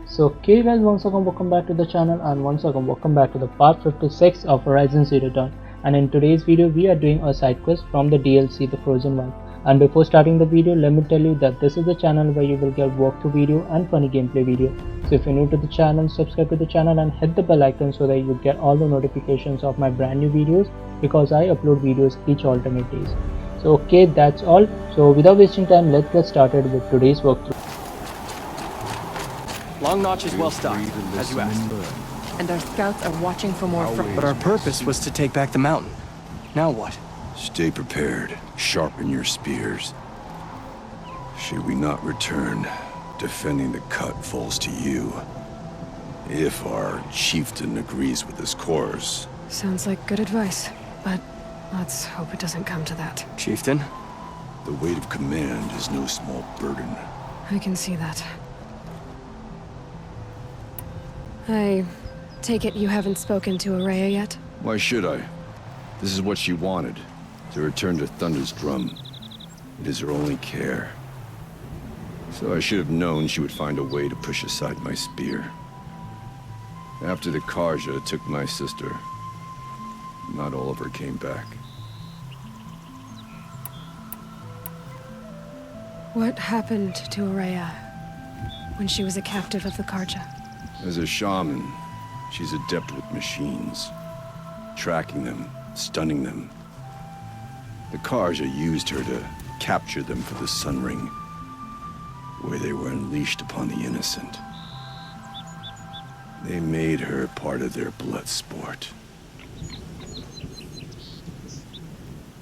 So okay guys, once again welcome back to the channel, and once again welcome back to the part 56 of Horizon Zero Dawn. And in today's video we are doing a side quest from the DLC The Frozen One. And before starting the video, let me tell you that this is the channel where you will get walkthrough video and funny gameplay video. So if you're new to the channel, subscribe to the channel and hit the bell icon so that you get all the notifications of my brand new videos, because I upload videos each alternate days. So okay, that's all. So without wasting time, let's get started with today's walkthrough. Long Notch is well stocked, as you asked. And our scouts are watching for more But our purpose was to take back the mountain. Now what? Stay prepared. Sharpen your spears. Should we not return, defending the cut falls to you. If our chieftain agrees with this course. Sounds like good advice, but let's hope it doesn't come to that. Chieftain? The weight of command is no small burden. I can see that. I take it you haven't spoken to Ourea yet? Why should I? This is what she wanted. To return to Thunder's drum. It is her only care. So I should have known she would find a way to push aside my spear. After the Karja took my sister, not all of her came back. What happened to Ourea when she was a captive of the Karja? As a shaman, she's adept with machines. Tracking them, stunning them. The Karja used her to capture them for the Sun Ring, where they were unleashed upon the innocent. They made her part of their blood sport.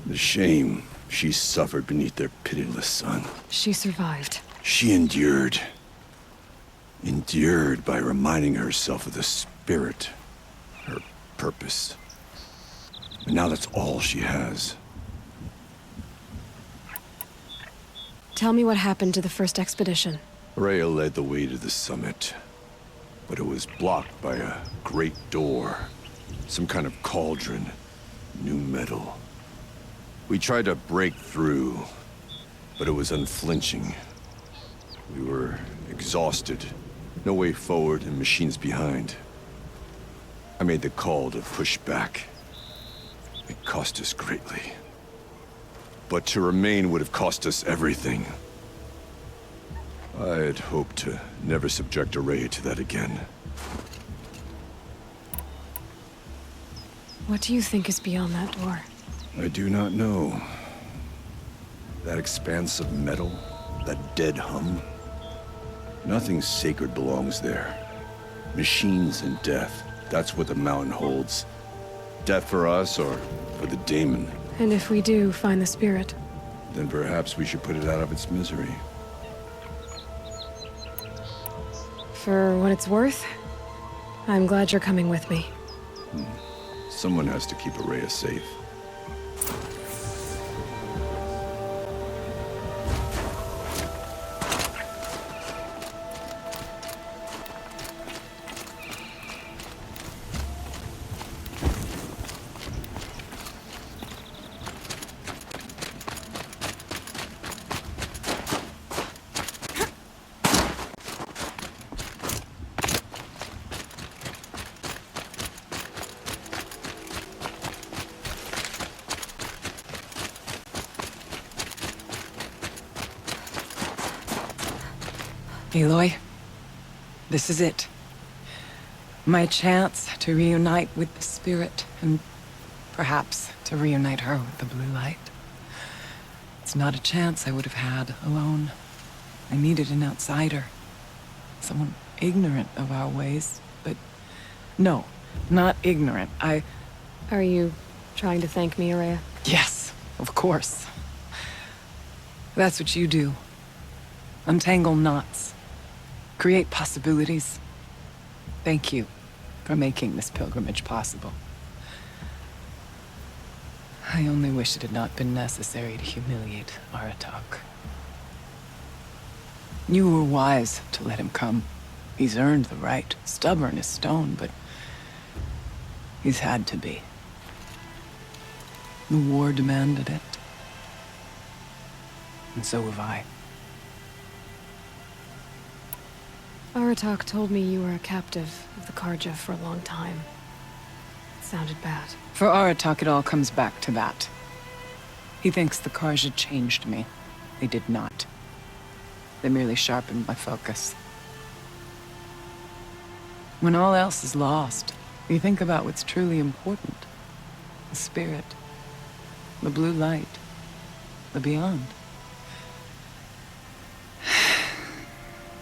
The shame she suffered beneath their pitiless sun. She survived. She endured. Endured by reminding herself of the spirit, her purpose. And now that's all she has. Tell me what happened to the first expedition. Ourea led the way to the summit, but it was blocked by a great door. Some kind of cauldron, new metal. We tried to break through, but it was unflinching. We were exhausted. No way forward and machines behind. I made the call to push back. It cost us greatly. But to remain would have cost us everything. I had hoped to never subject Ourea to that again. What do you think is beyond that door? I do not know. That expanse of metal, that dead hum. Nothing sacred belongs there. Machines and death, that's what the mountain holds. Death for us or for the Daemon. And if we do find the spirit? Then perhaps we should put it out of its misery. For what it's worth, I'm glad you're coming with me. Someone has to keep Ourea safe. Aloy, this is it. My chance to reunite with the spirit, and perhaps to reunite her with the blue light. It's not a chance I would have had alone. I needed an outsider. Someone ignorant of our ways, but no, not ignorant. Are you trying to thank me, Ourea? Yes, of course. That's what you do. Untangle knots. Create possibilities. Thank you for making this pilgrimage possible. I only wish it had not been necessary to humiliate Aratak. You were wise to let him come. He's earned the right. Stubborn as stone, but he's had to be. The war demanded it. And so have I. Aratak told me you were a captive of the Karja for a long time. It sounded bad. For Aratak, it all comes back to that. He thinks the Karja changed me. They did not. They merely sharpened my focus. When all else is lost, you think about what's truly important. The spirit. The blue light. The beyond.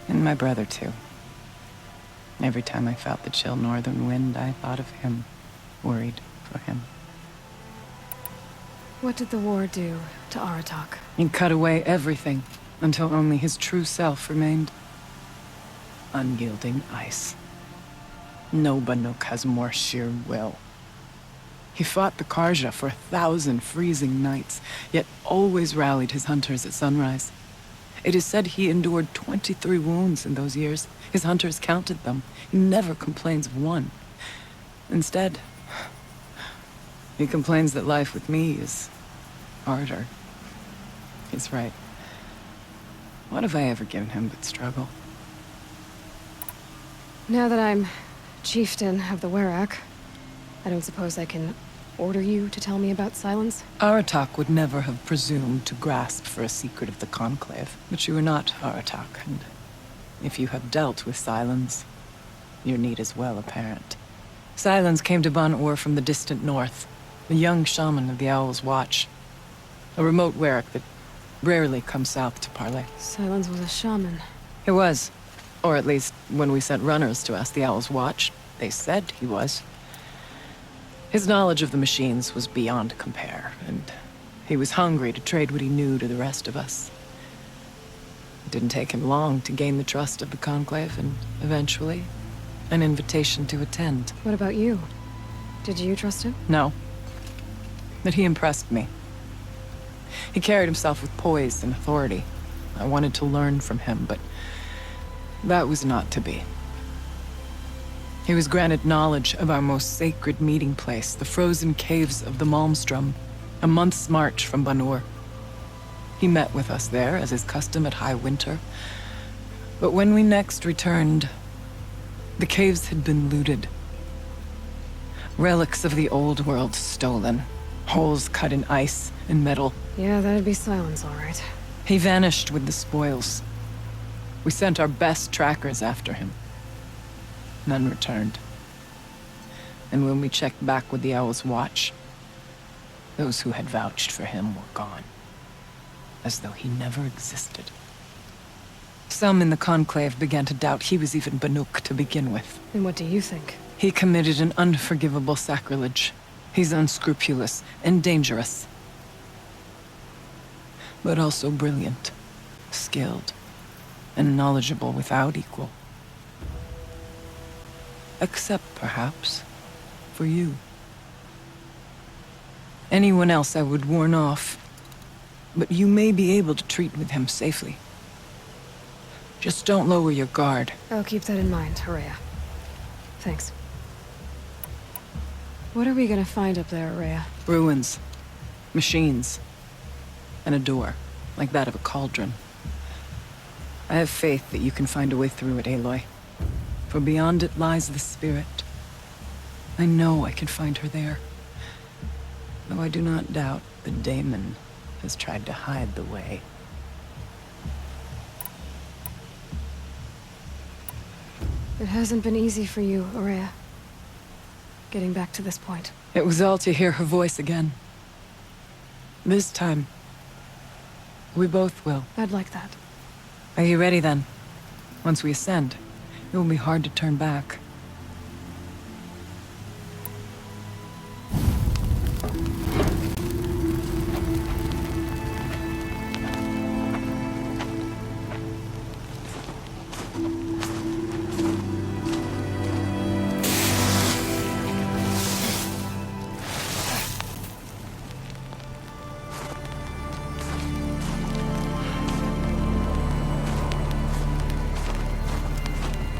And my brother, too. Every time I felt the chill northern wind, I thought of him. Worried for him. What did the war do to Aratak? He cut away everything, until only his true self remained. Unyielding ice. No Banuk has more sheer will. He fought the Karja for 1,000 freezing nights, yet always rallied his hunters at sunrise. It is said he endured 23 wounds in those years. His hunters counted them. He never complains of one. Instead, he complains that life with me is harder. He's right. What have I ever given him but struggle? Now that I'm Chieftain of the Werak, I don't suppose I can order you to tell me about Silence? Aratak would never have presumed to grasp for a secret of the Conclave. But you are not Aratak, and if you have dealt with Silence, your need is well apparent. Silence came to Ban-Ur from the distant north, a young shaman of the Owl's Watch. A remote Werak that rarely comes south to parley. Silence was a shaman. He was. Or at least, when we sent runners to ask the Owl's Watch, they said he was. His knowledge of the machines was beyond compare, and he was hungry to trade what he knew to the rest of us. It didn't take him long to gain the trust of the Conclave, and eventually, an invitation to attend. What about you? Did you trust him? No. But he impressed me. He carried himself with poise and authority. I wanted to learn from him, but that was not to be. He was granted knowledge of our most sacred meeting place, the frozen caves of the Malmstrom, a month's march from Ban-Ur. He met with us there, as is custom at high winter. But when we next returned, the caves had been looted. Relics of the old world stolen. Holes cut in ice and metal. Yeah, that'd be Silence, all right. He vanished with the spoils. We sent our best trackers after him. None returned. And when we checked back with the Owl's Watch, those who had vouched for him were gone. As though he never existed. Some in the Conclave began to doubt he was even Banuk to begin with. And what do you think? He committed an unforgivable sacrilege. He's unscrupulous and dangerous. But also brilliant, skilled, and knowledgeable without equal. Except, perhaps, for you. Anyone else I would warn off, but you may be able to treat with him safely. Just don't lower your guard. I'll keep that in mind, Ourea. Thanks. What are we gonna find up there, Ourea? Ruins, machines, and a door, like that of a cauldron. I have faith that you can find a way through it, Aloy. For beyond it lies the spirit. I know I can find her there. Though I do not doubt that Daemon has tried to hide the way. It hasn't been easy for you, Ourea. Getting back to this point. It was all to hear her voice again. This time, we both will. I'd like that. Are you ready then? Once we ascend, it will be hard to turn back.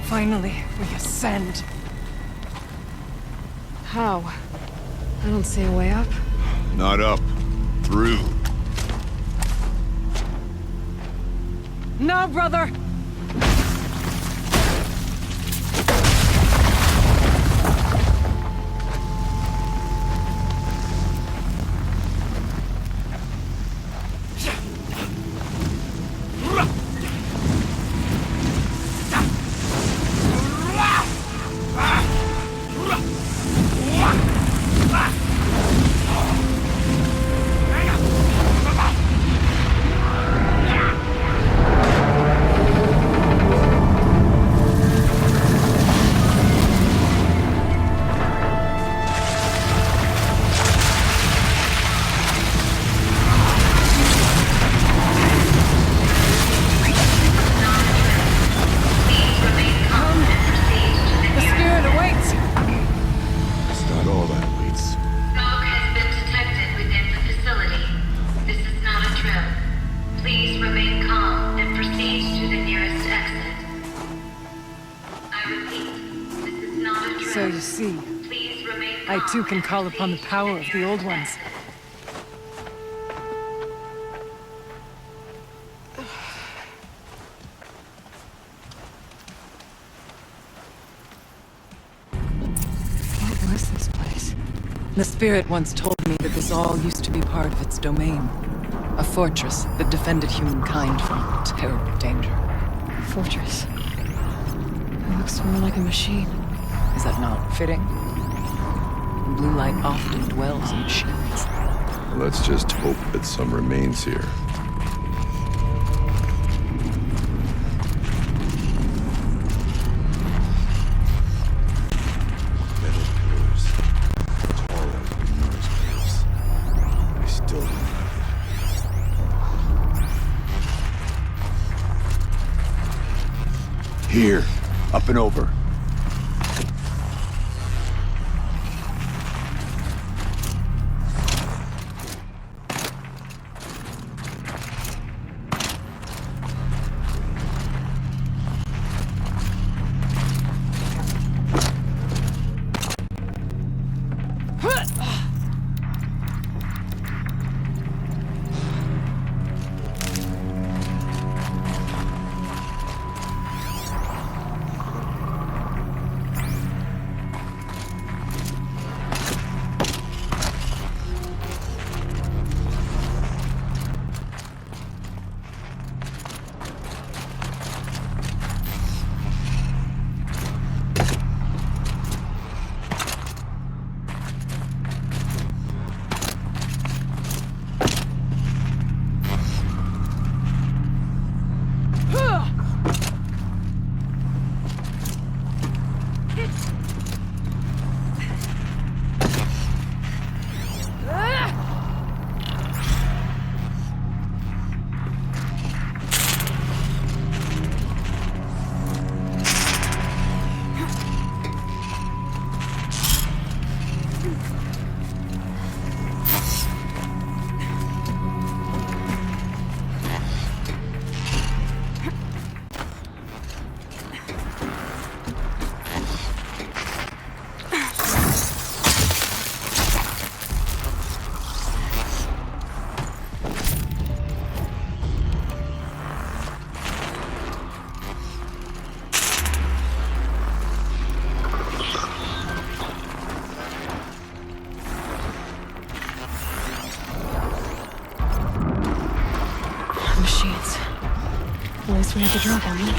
Finally, we ascend. How? I don't see a way up. Not up. Through. No, brother! So you see, I too can call upon the power of the Old Ones. What was this place? The spirit once told me that this all used to be part of its domain. A fortress that defended humankind from terrible danger. Fortress. It looks more like a machine. Is that not fitting? Blue light often dwells in machines. Let's just hope that some remains here. Metal pillars, tall as Benor's pillars. I still don't have it. Here, up and over. Machines. At least we have to drop on them.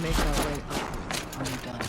make our way upwards undone.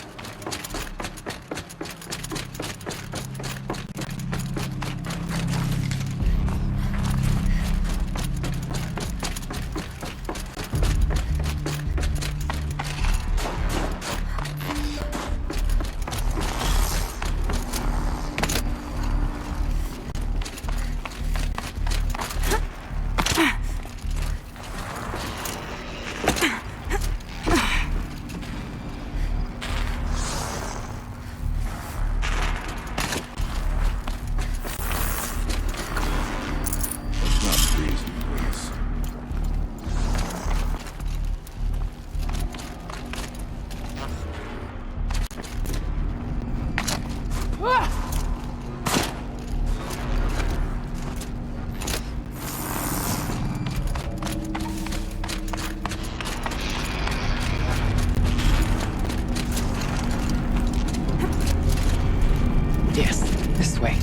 Yes, this way.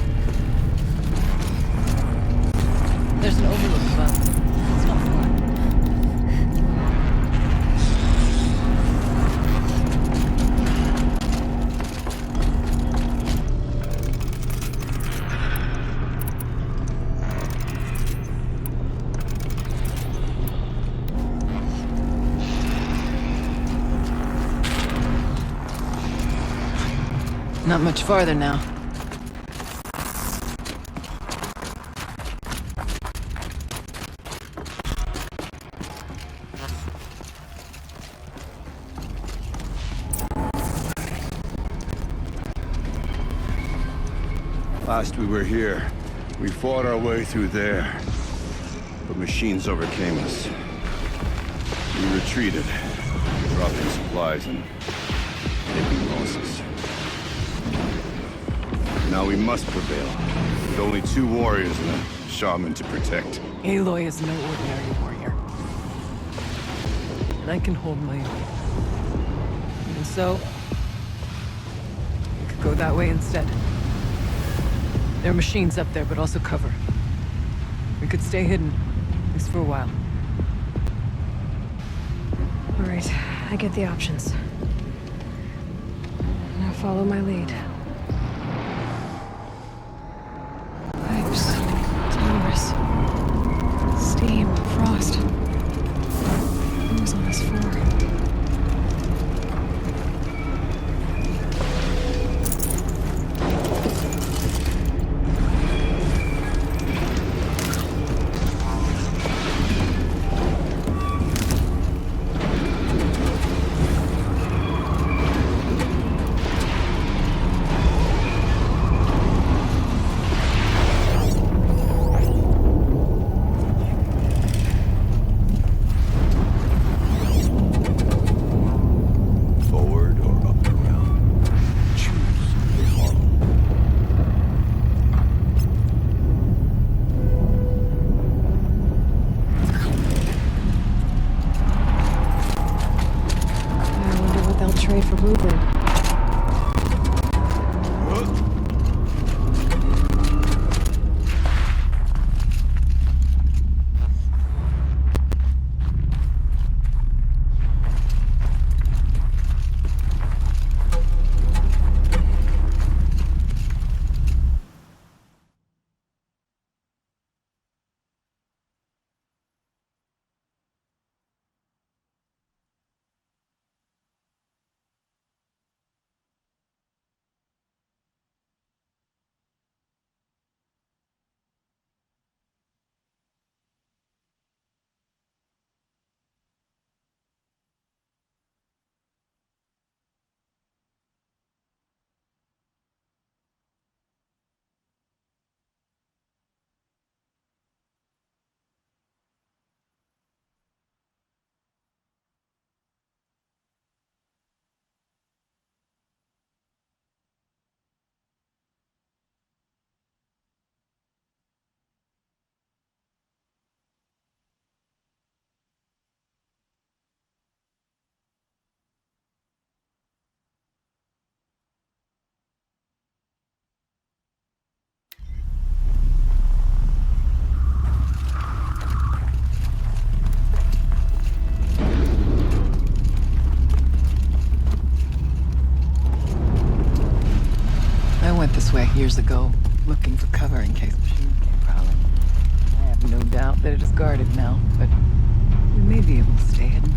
There's an overlook above. It's not far. Not much farther now. Last we were here, we fought our way through there, but machines overcame us. We retreated, dropping supplies and taking losses. Now we must prevail, with only 2 warriors and a shaman to protect. Aloy is no ordinary warrior. And I can hold my own. And so, we could go that way instead. There are machines up there, but also cover. We could stay hidden, at least for a while. All right, I get the options. Now follow my lead. Pipes, towers, steam, frost. Who was on this floor? this way years ago, looking for cover in case machines came prowling. I have no doubt that it is guarded now, but we may be able to stay hidden.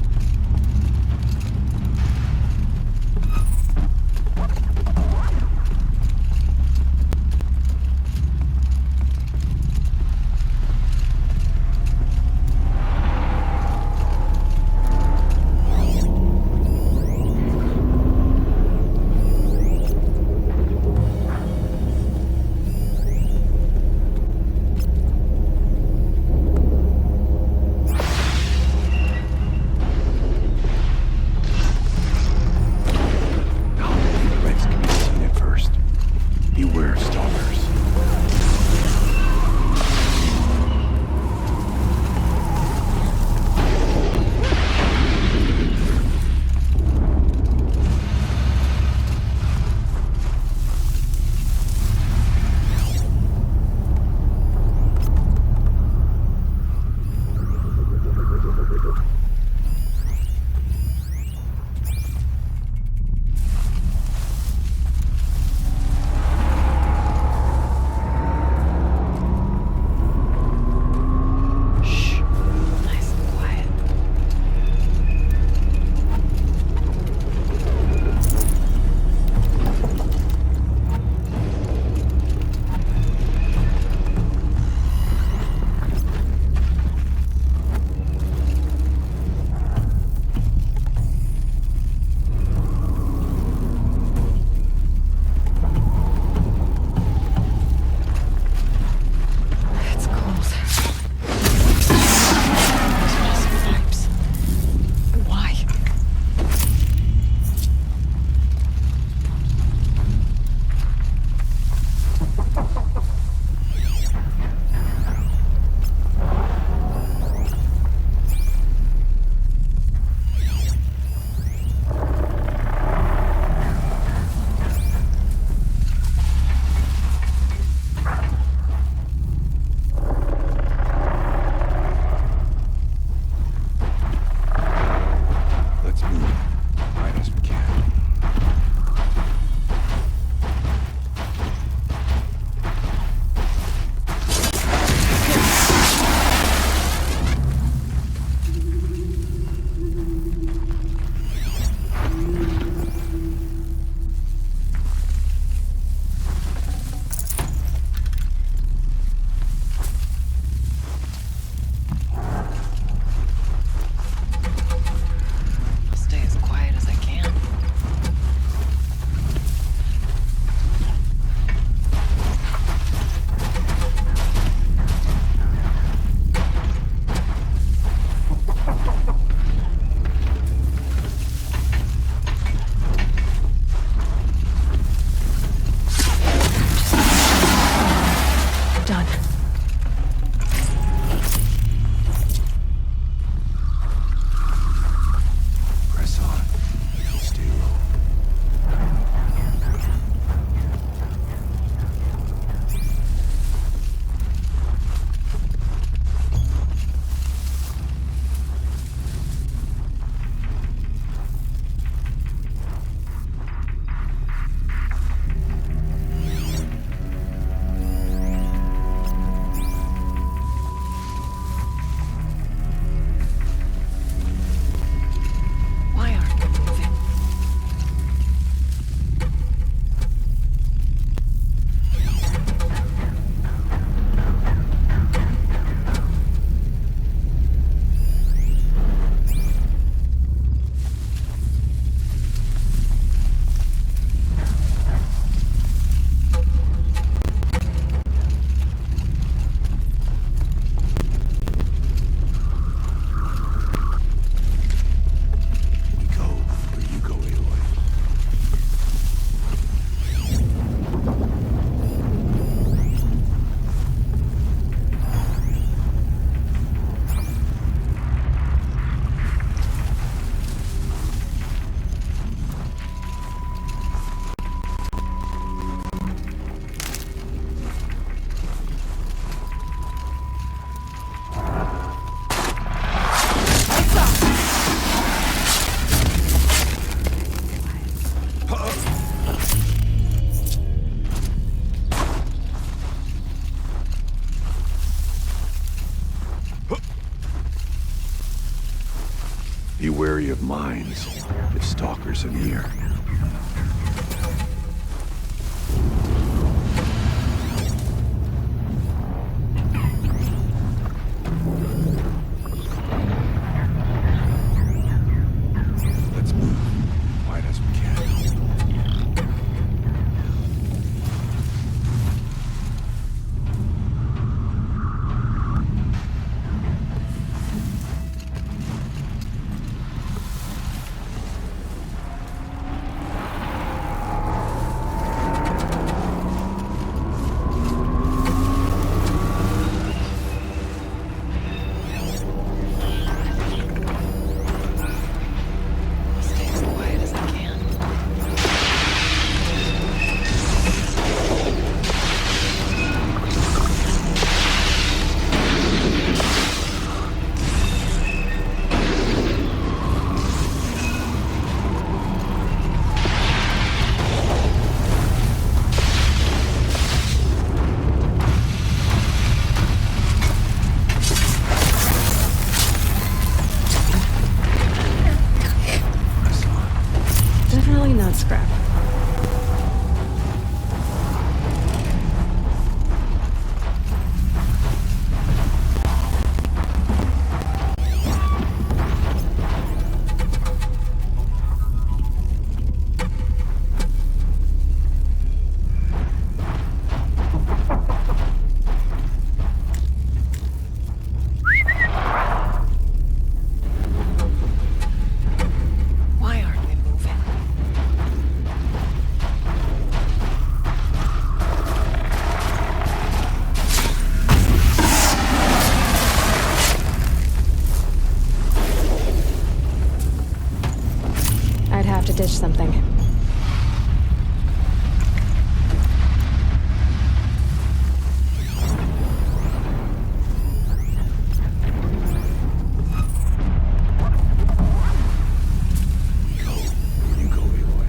mines if stalkers are near. Let's move quiet as we can. Stay as quiet as I can. Definitely not scrap. Why aren't we moving? I'd have to ditch something. You go, Aloy.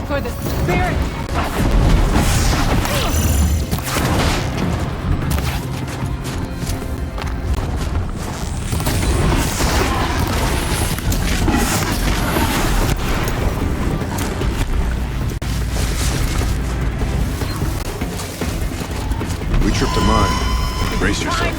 For the spirit! We tripped a mine. Brace yourself.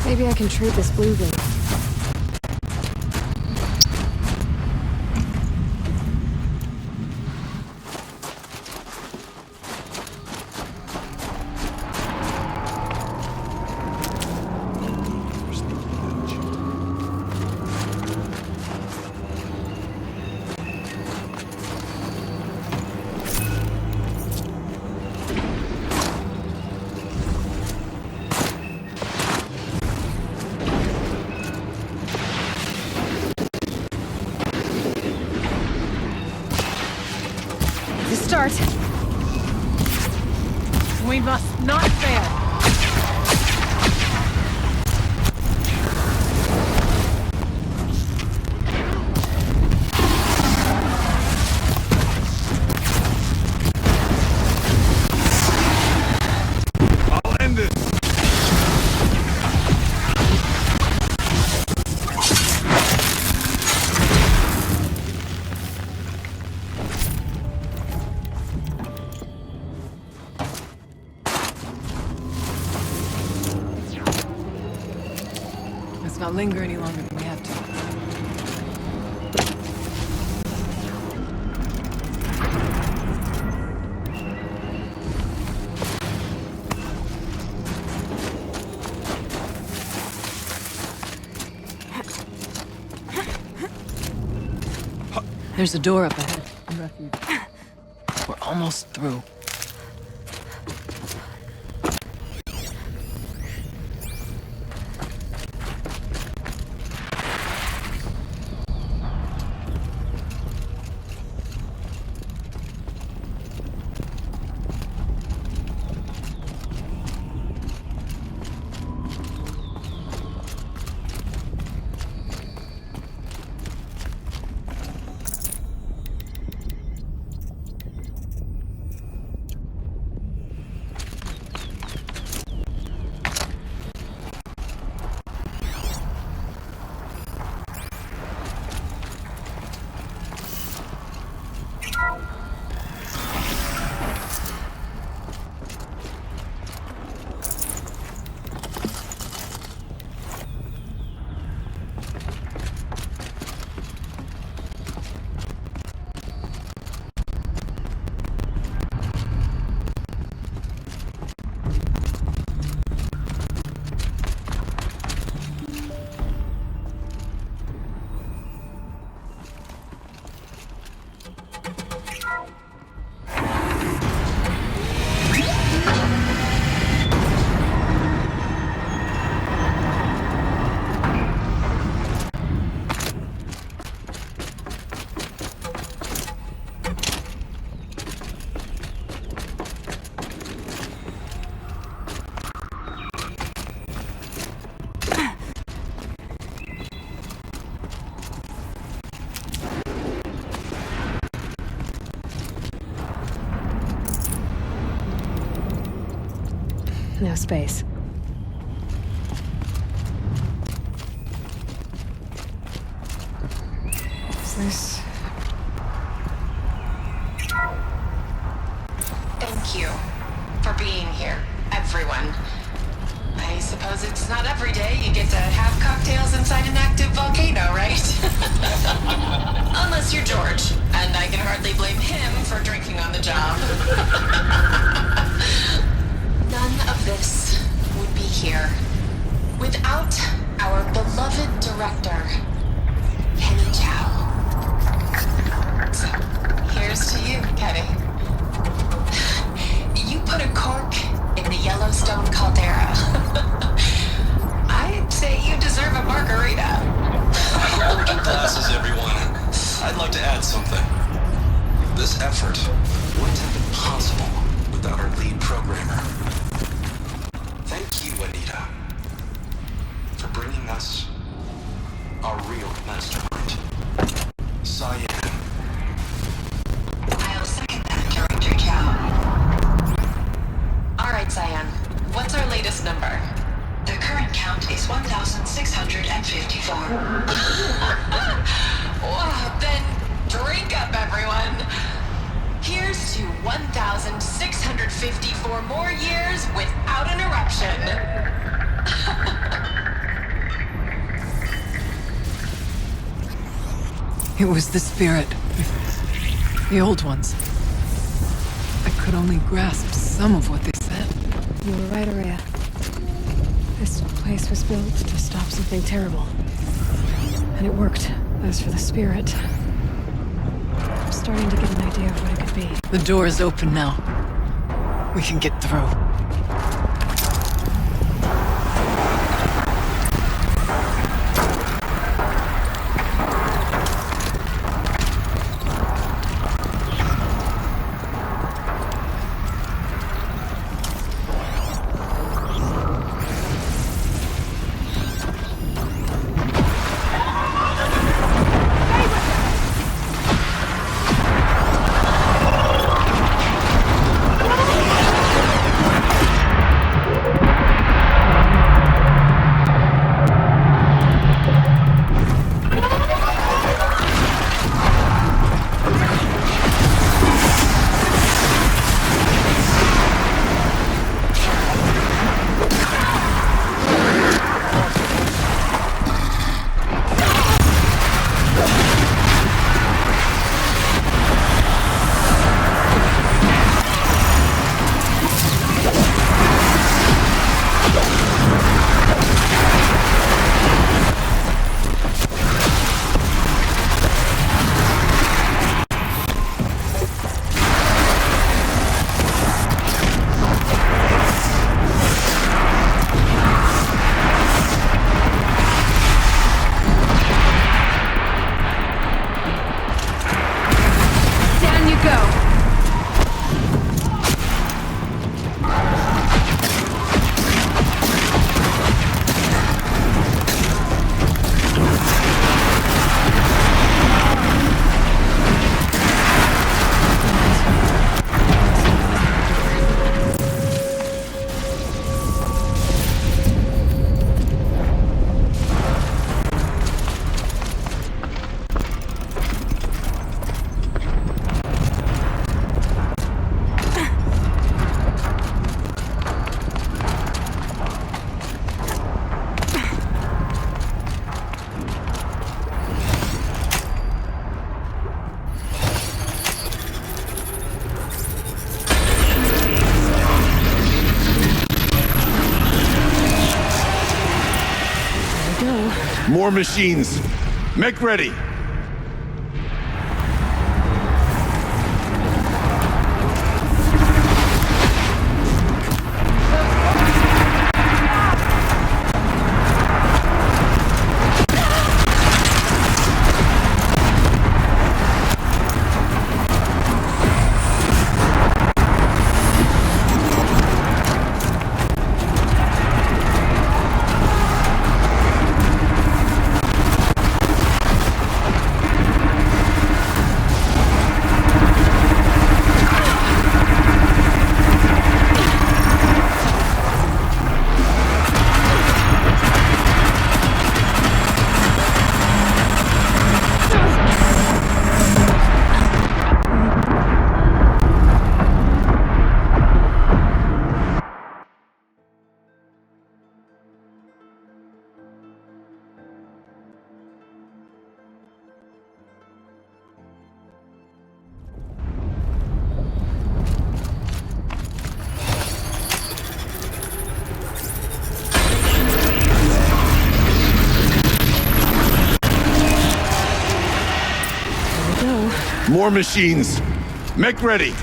Maybe I can trade this blue ring. start. We must not fail. I'll end this! Let's not linger any longer than we have to. There's a door up ahead. We're almost through. No space. Is this... Thank you for being here, everyone. I suppose it's not every day you get to have cocktails inside an active volcano, right? Unless you're George, and I can hardly blame him for drinking on the job. None of this would be here without our beloved director, Kenny Chow. So, here's to you, Kenny. You put a cork in the Yellowstone caldera. I'd say you deserve a margarita. Hold glasses, everyone. I'd like to add something. This effort wouldn't have been possible without our lead programmer. Thank you, Anita, for bringing us our real mastermind, CYAN. I'll second that, Director Chow. All right, CYAN. What's our latest number? The current count is 1,654. Well, then drink up, everyone. Here's to 1,654 more years without an eruption. It was the spirit. The old ones. I could only grasp some of what they said. You were right, Ourea. This place was built to stop something terrible. And it worked. As for the spirit, I'm starting to get an idea of what it could be. The door is open now. We can get through. More machines. Make ready. More machines. Make ready.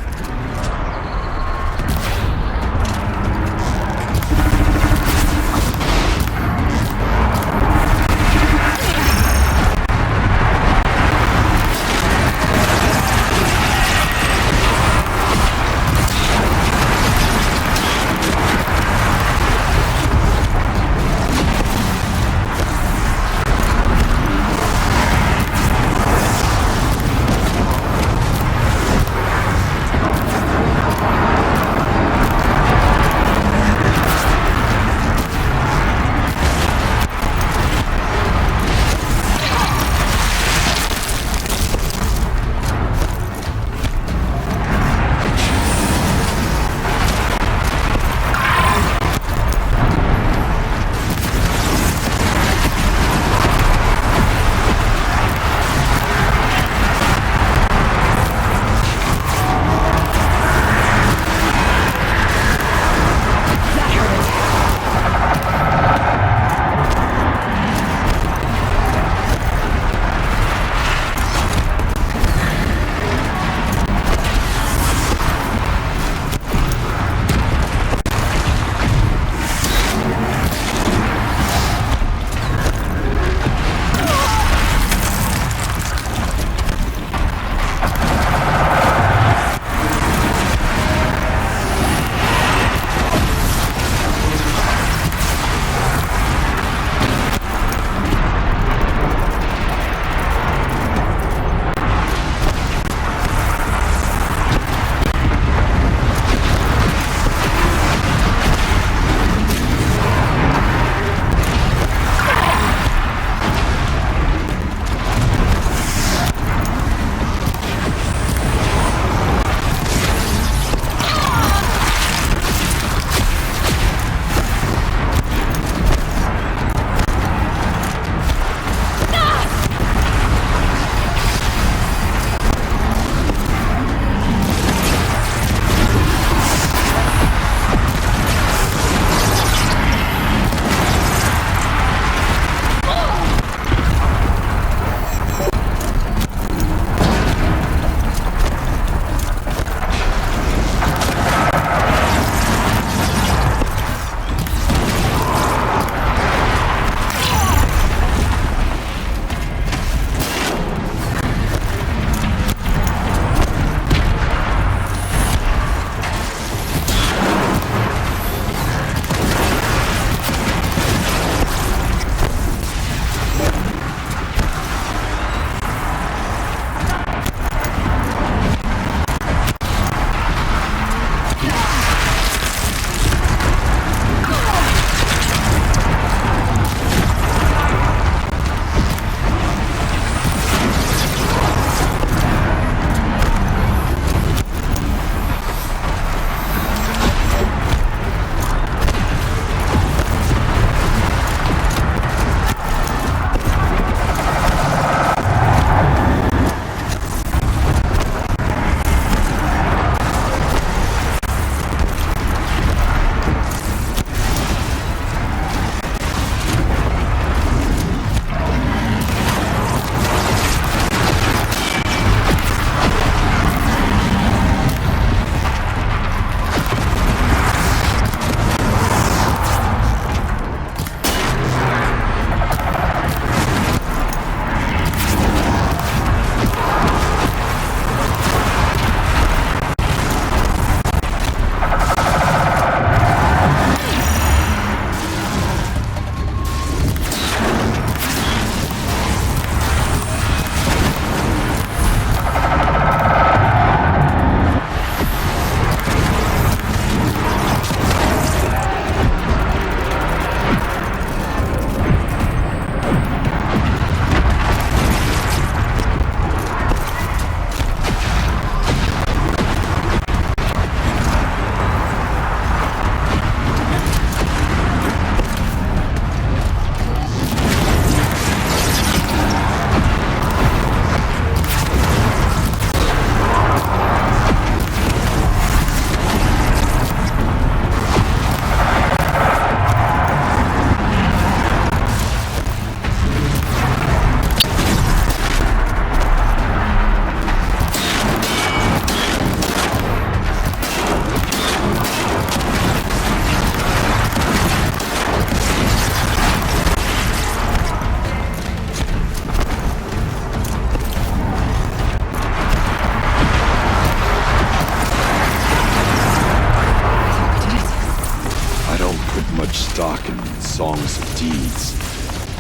songs of deeds,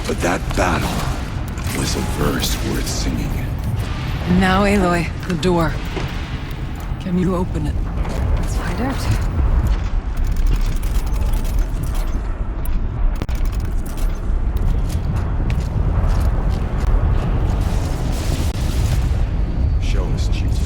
but that battle was a verse worth singing. And now, Aloy, the door. Can you open it? Let's find out. Show us, Chieftain.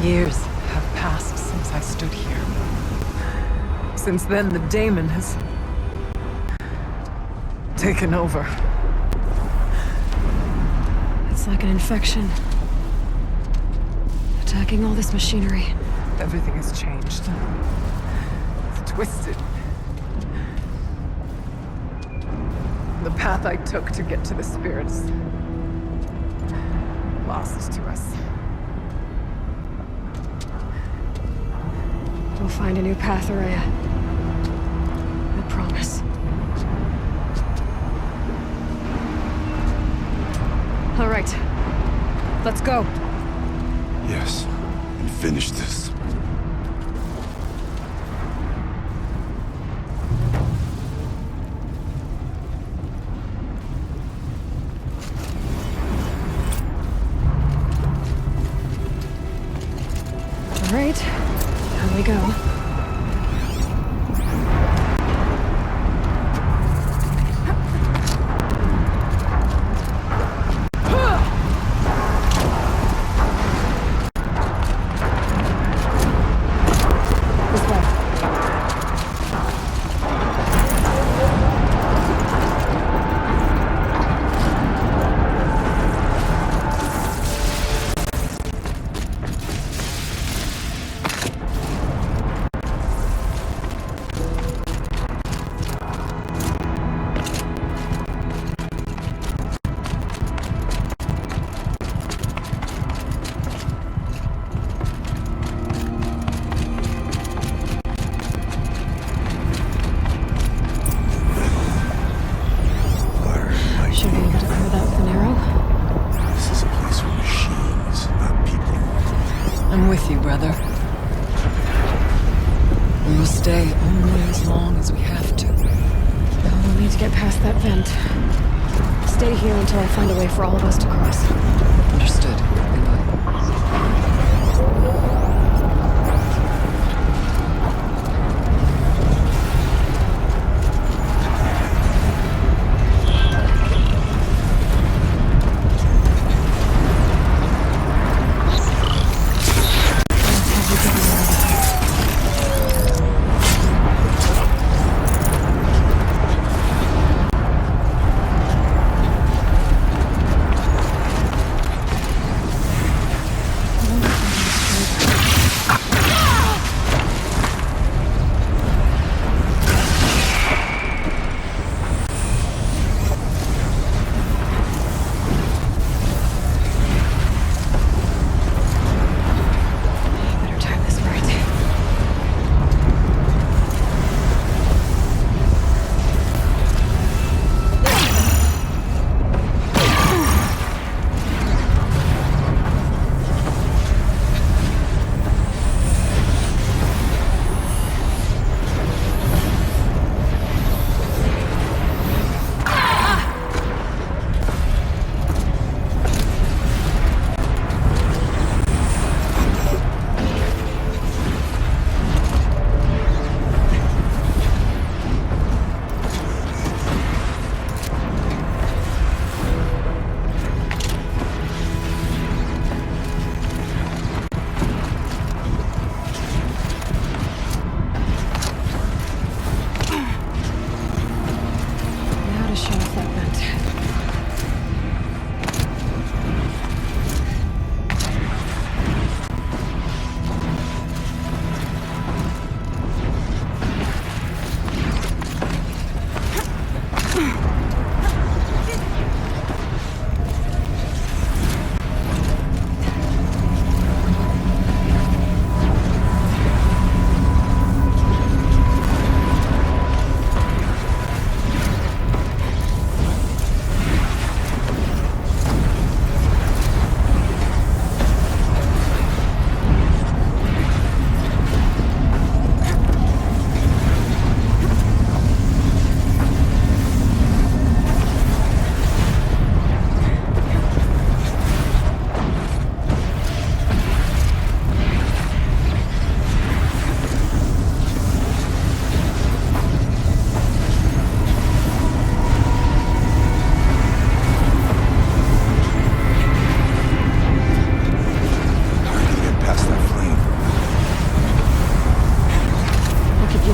Years have passed since I stood here. Since then, the Daemon has taken over. It's like an infection. Attacking all this machinery. Everything has changed. It's twisted. The path I took to get to the spirits, lost to us. We'll find a new path, Ourea. I promise. All right. Let's go. Yes, and finish this. All right. Here we go. Should be able to clear that with an arrow. This is a place for machines, not people. I'm with you, brother. We will stay only as long as we have to. We'll need to get past that vent. Stay here until I find a way for all of us to cross. Understood, Aloy.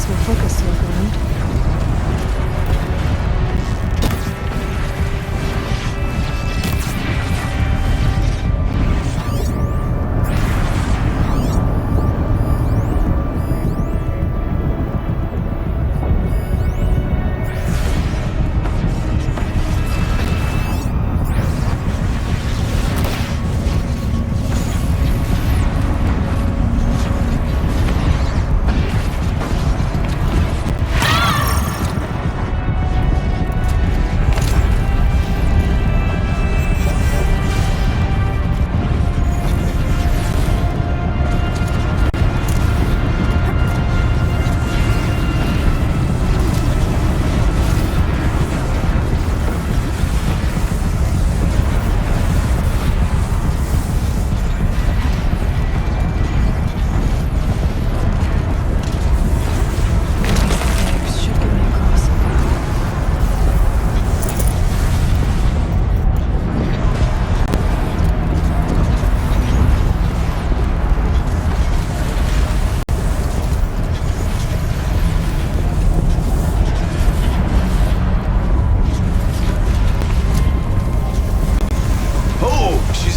Does my focus look around?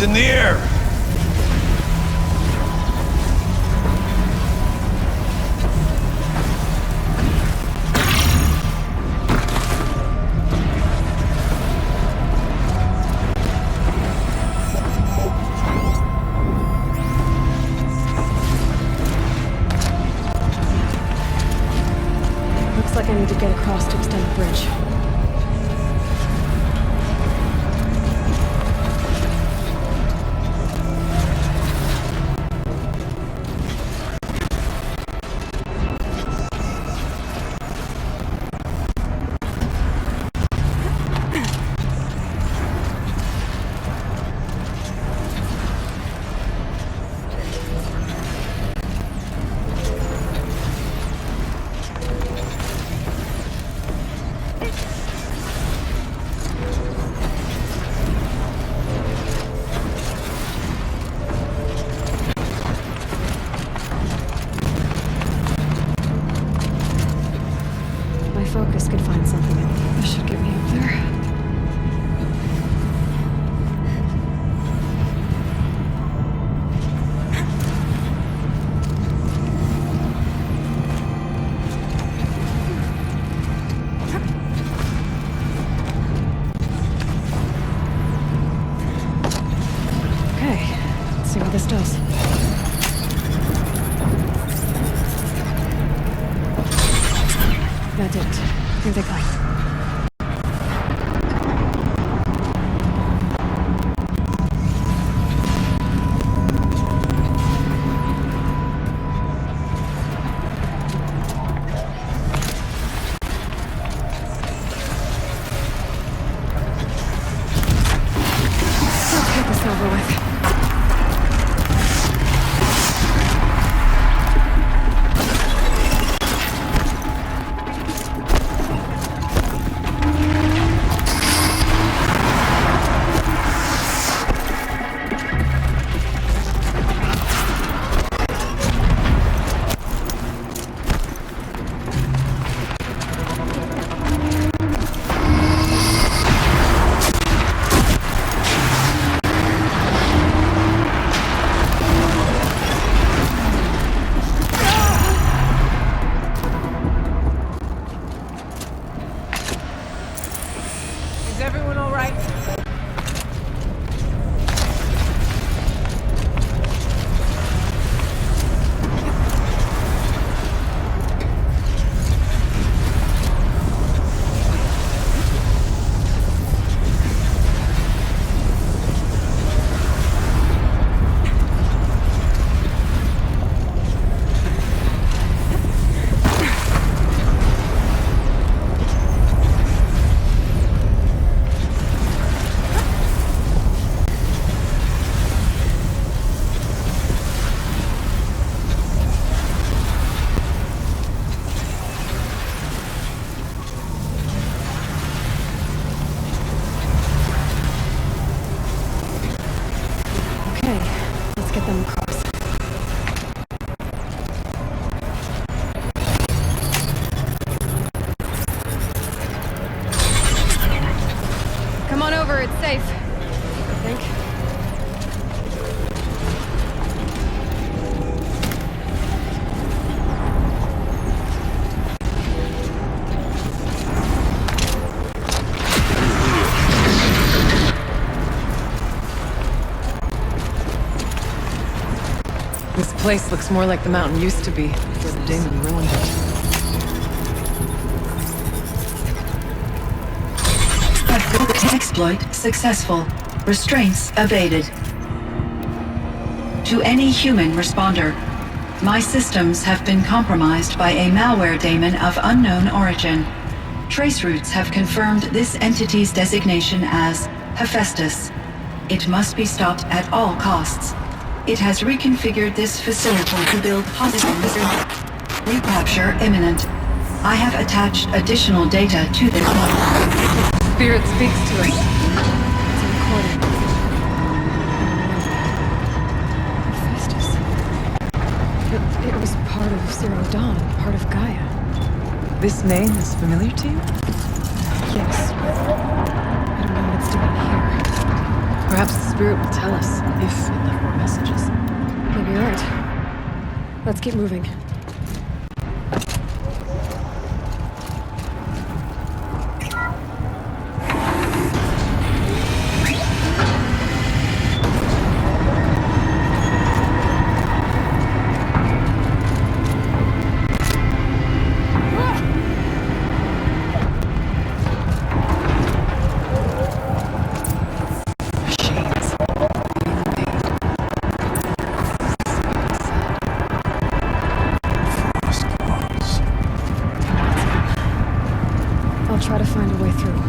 In the air! Looks like I need to get across to extend the bridge. Focus could find something that should get me up there. Okay, let's see what this does. That did it. Here they come. Let's get this over with. over, it's safe. I think. This place looks more like the mountain used to be before the Daemon ruined it. Exploit successful. Restraints abated. To any human responder, my systems have been compromised by a malware daemon of unknown origin. Trace routes have confirmed this entity's designation as Hephaestus. It must be stopped at all costs. It has reconfigured this facility to build positive recapture imminent. I have attached additional data to this model. Spirit speaks to us. It's a recording. Hephaestus. It was part of Zero Dawn, part of Gaia. This name is familiar to you? Yes, but I don't know what it's doing here. Perhaps the Spirit will tell us if it left more messages. Maybe you're right. Let's keep moving. I'll try to find a way through.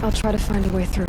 I'll try to find a way through.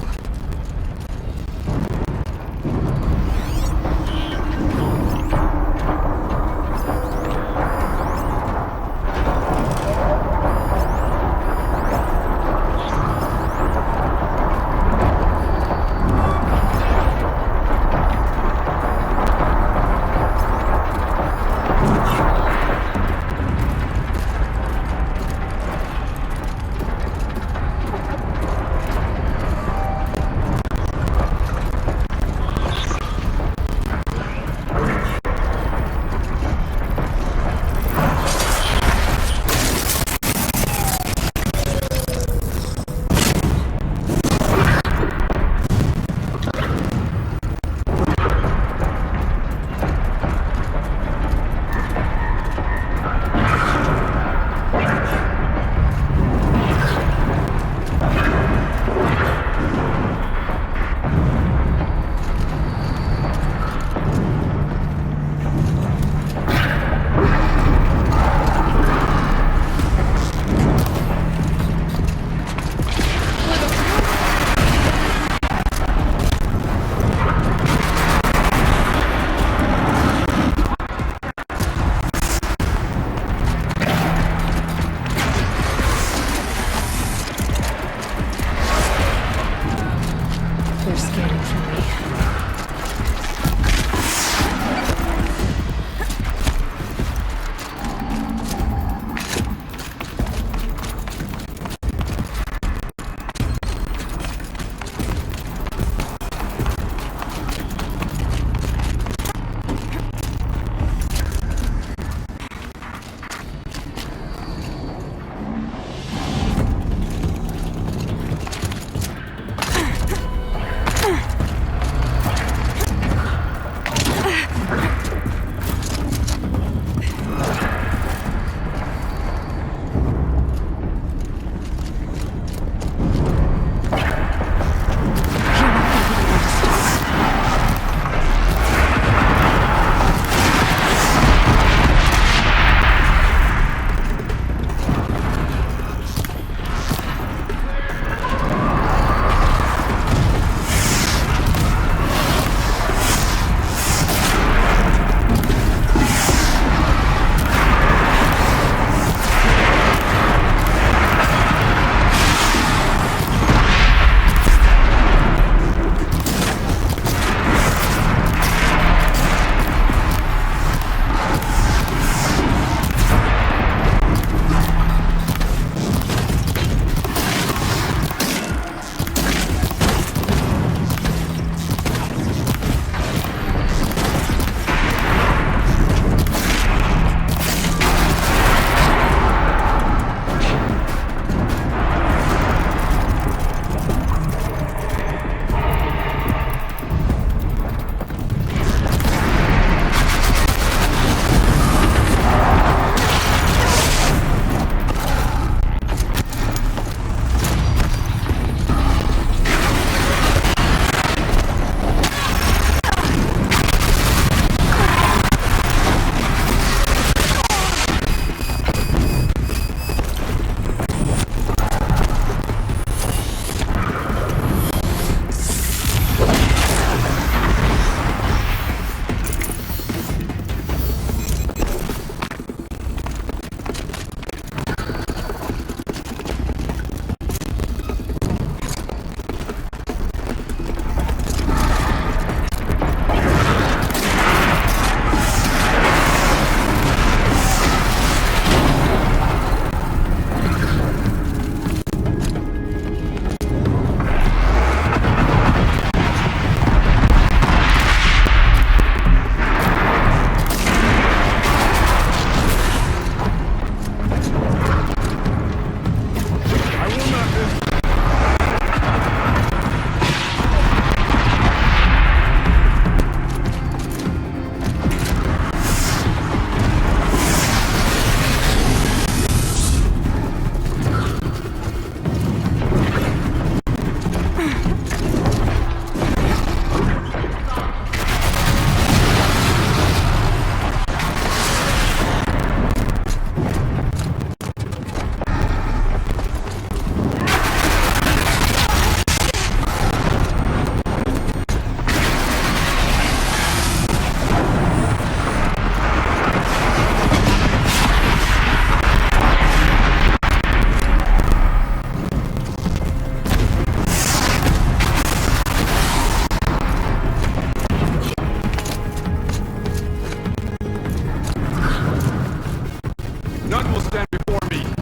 None will stand before me.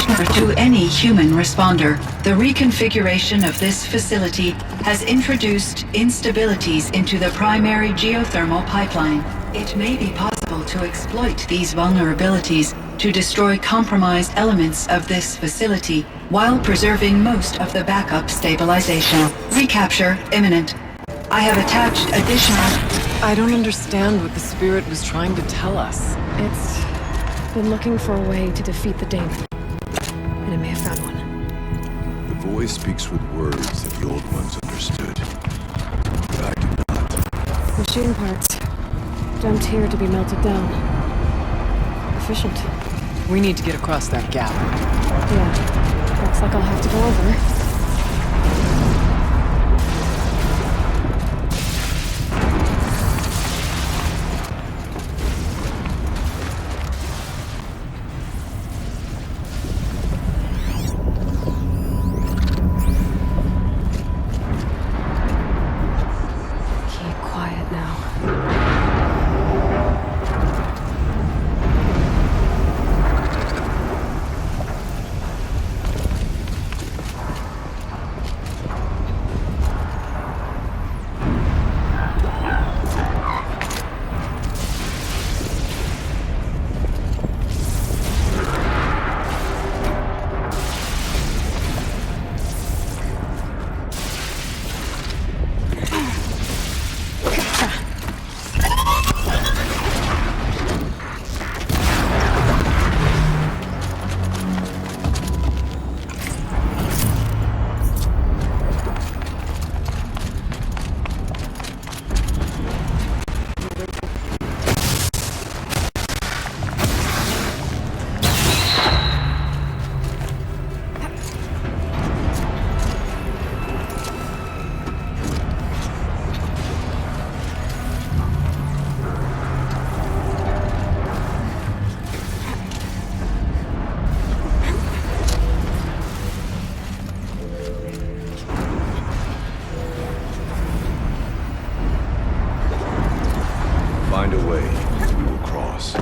To any human responder, the reconfiguration of this facility has introduced instabilities into the primary geothermal pipeline. It may be possible to exploit these vulnerabilities to destroy compromised elements of this facility while preserving most of the backup stabilization. Recapture imminent. I have attached additional... I don't understand what the spirit was trying to tell us. It's been looking for a way to defeat the Daemon. And it may have found one. The voice speaks with words that the old ones understood. But I do not. Machine parts. Dumped here to be melted down. Efficient. We need to get across that gap. Yeah. Looks like I'll have to go over. Find a way, we will cross.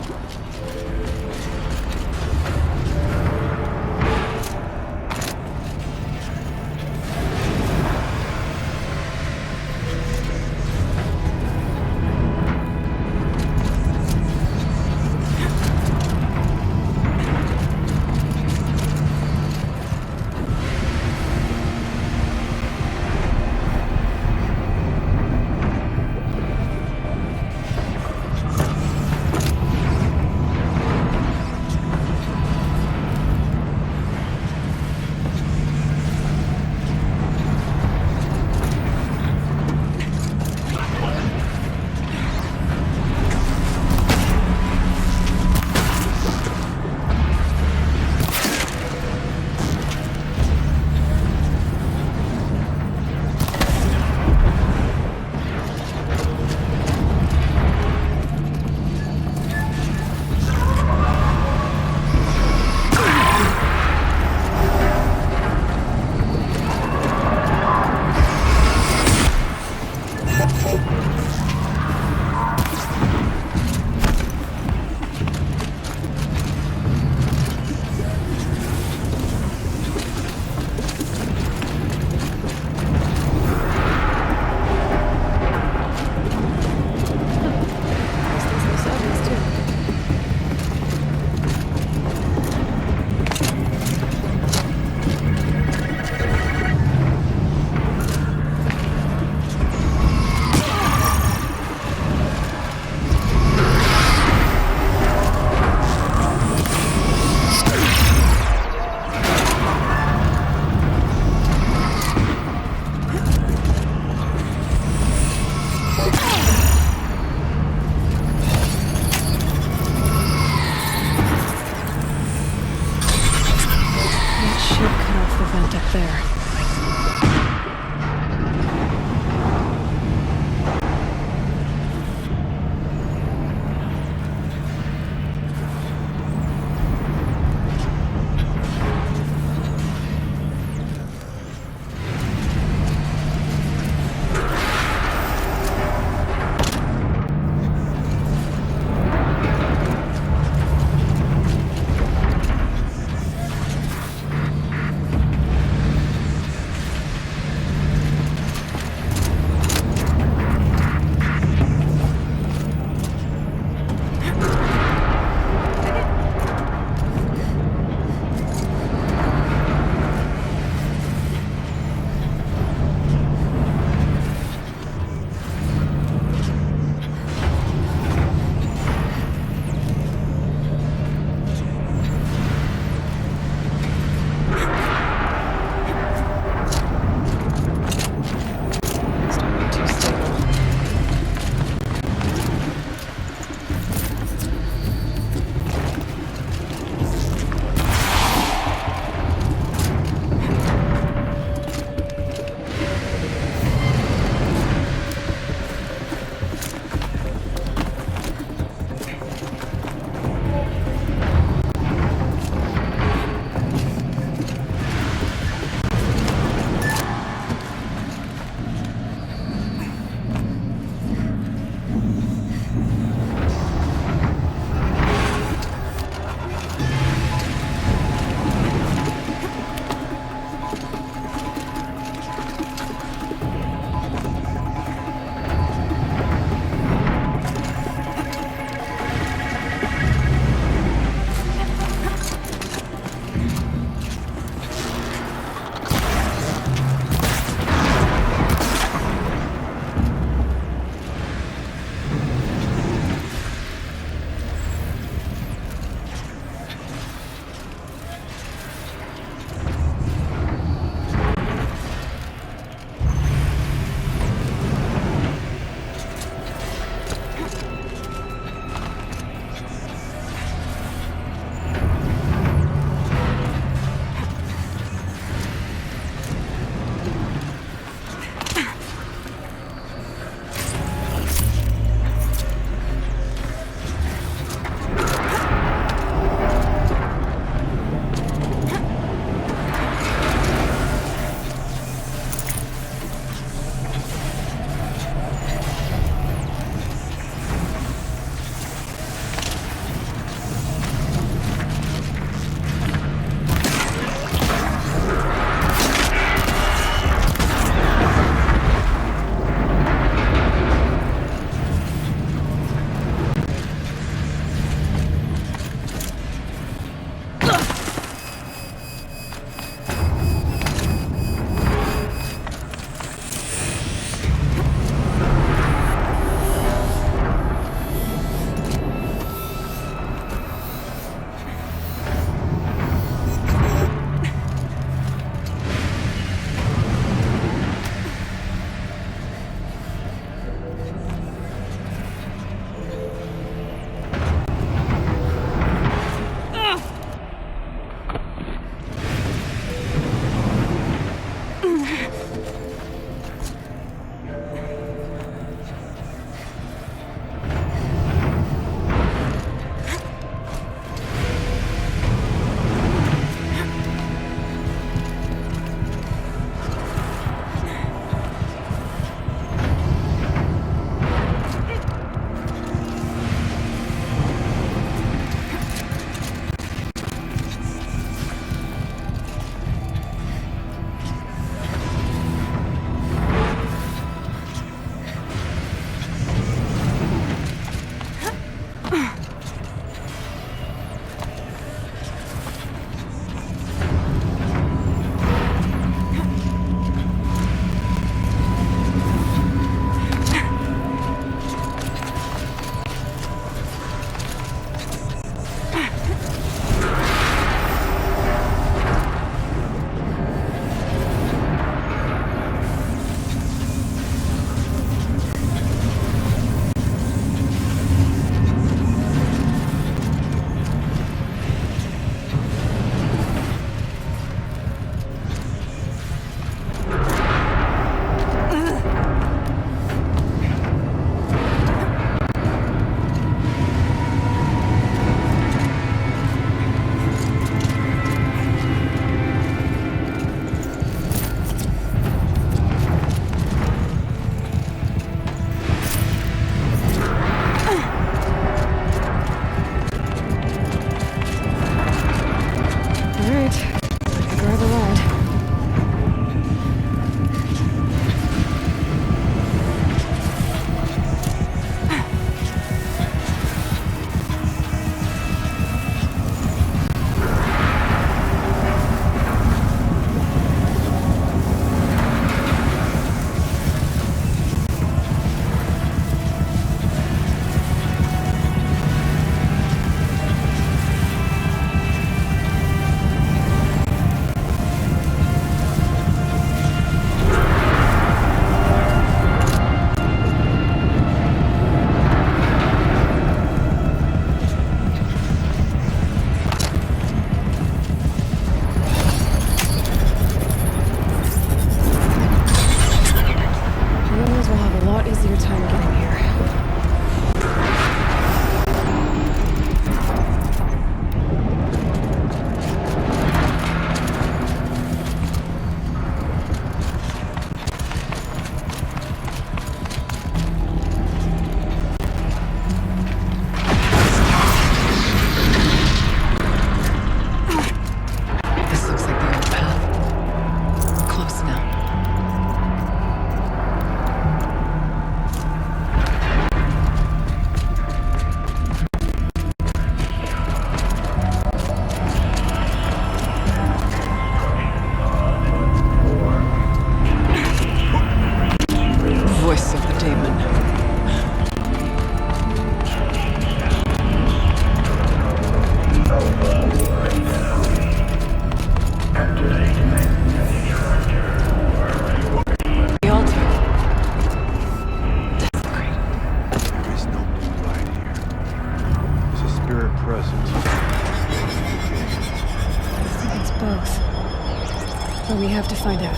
But we have to find out.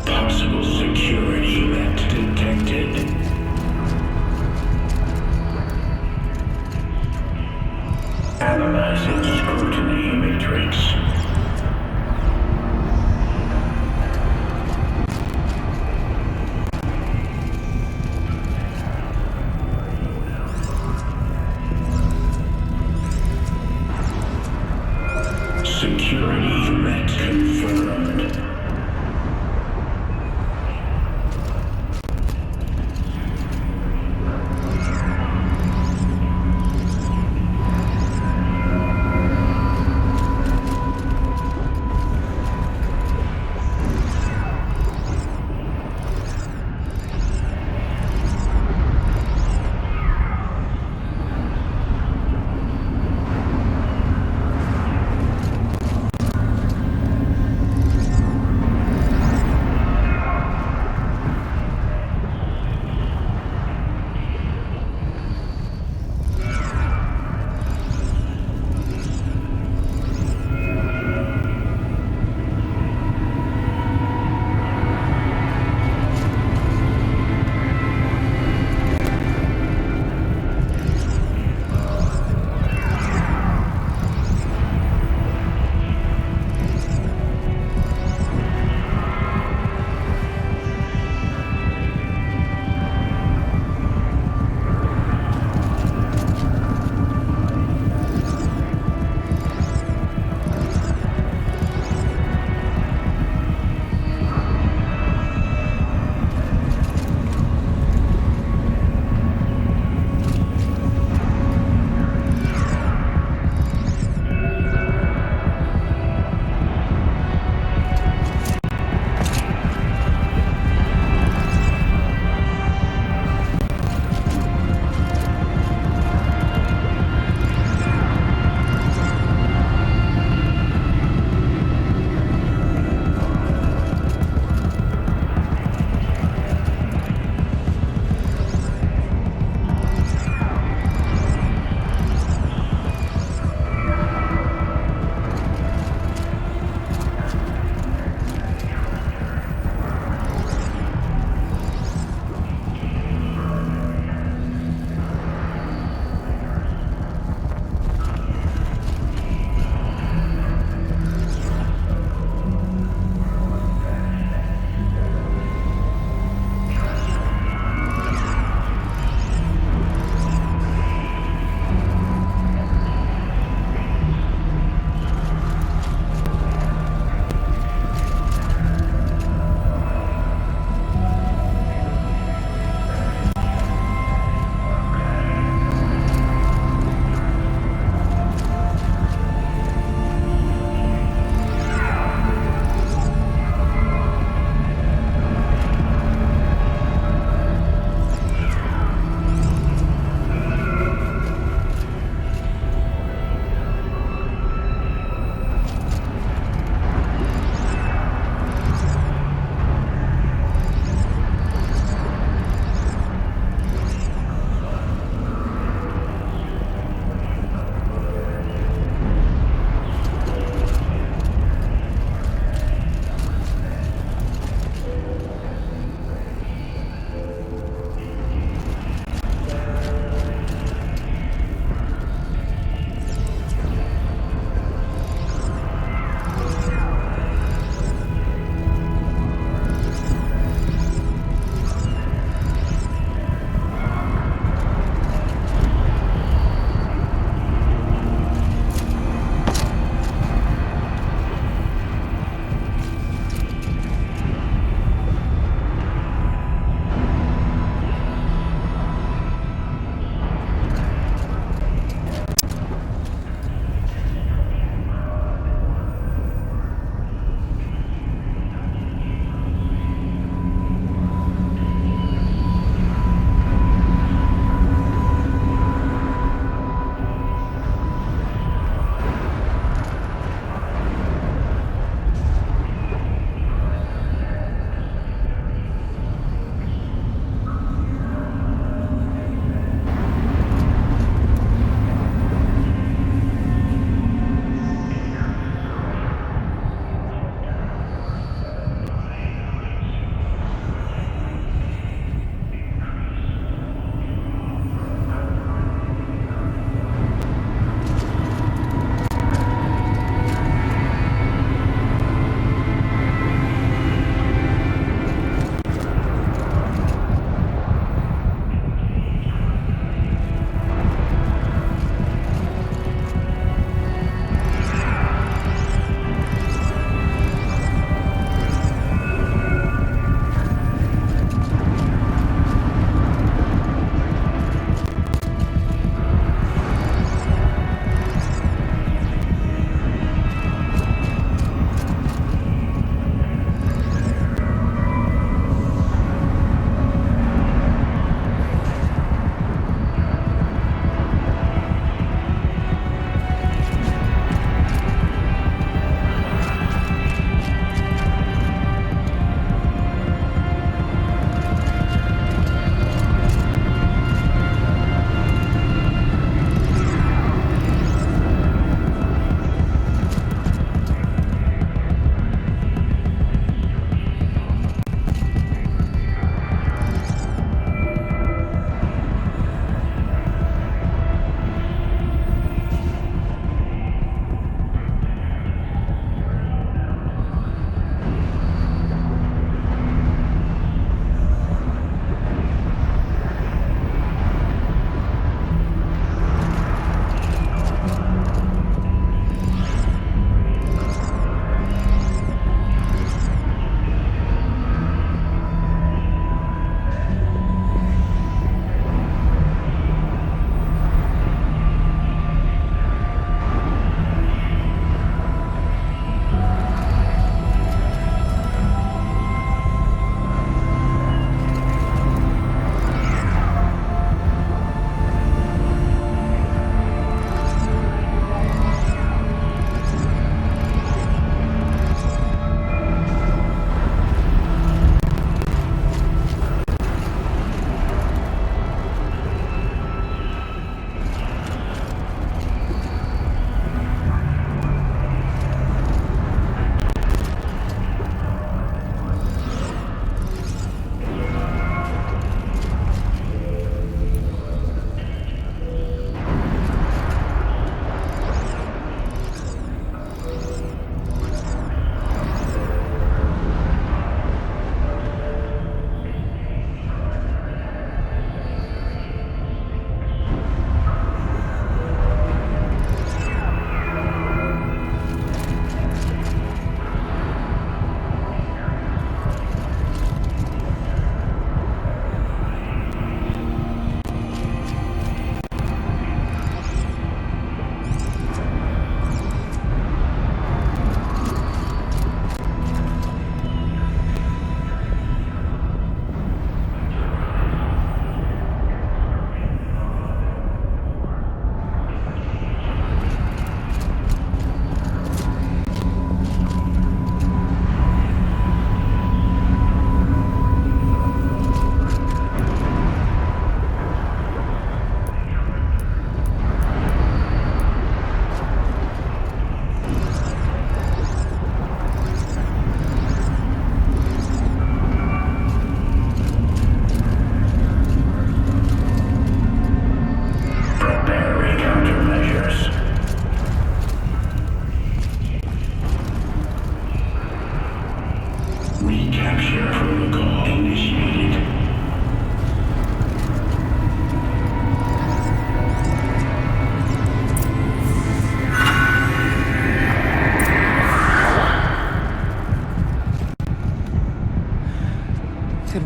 Possible security event detected. Analyzing scrutiny matrix. Security threat confirmed.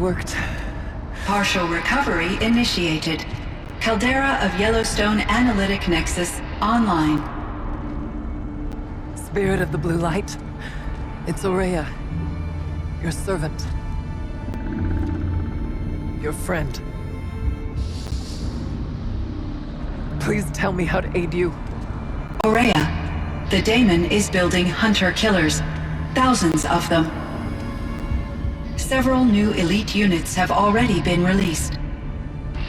worked. Partial recovery initiated. Caldera of Yellowstone Analytic Nexus online. Spirit of the Blue Light. It's Ourea. Your servant. Your friend. Please tell me how to aid you. Ourea, the Daemon is building hunter-killers. Thousands of them. Several new elite units have already been released.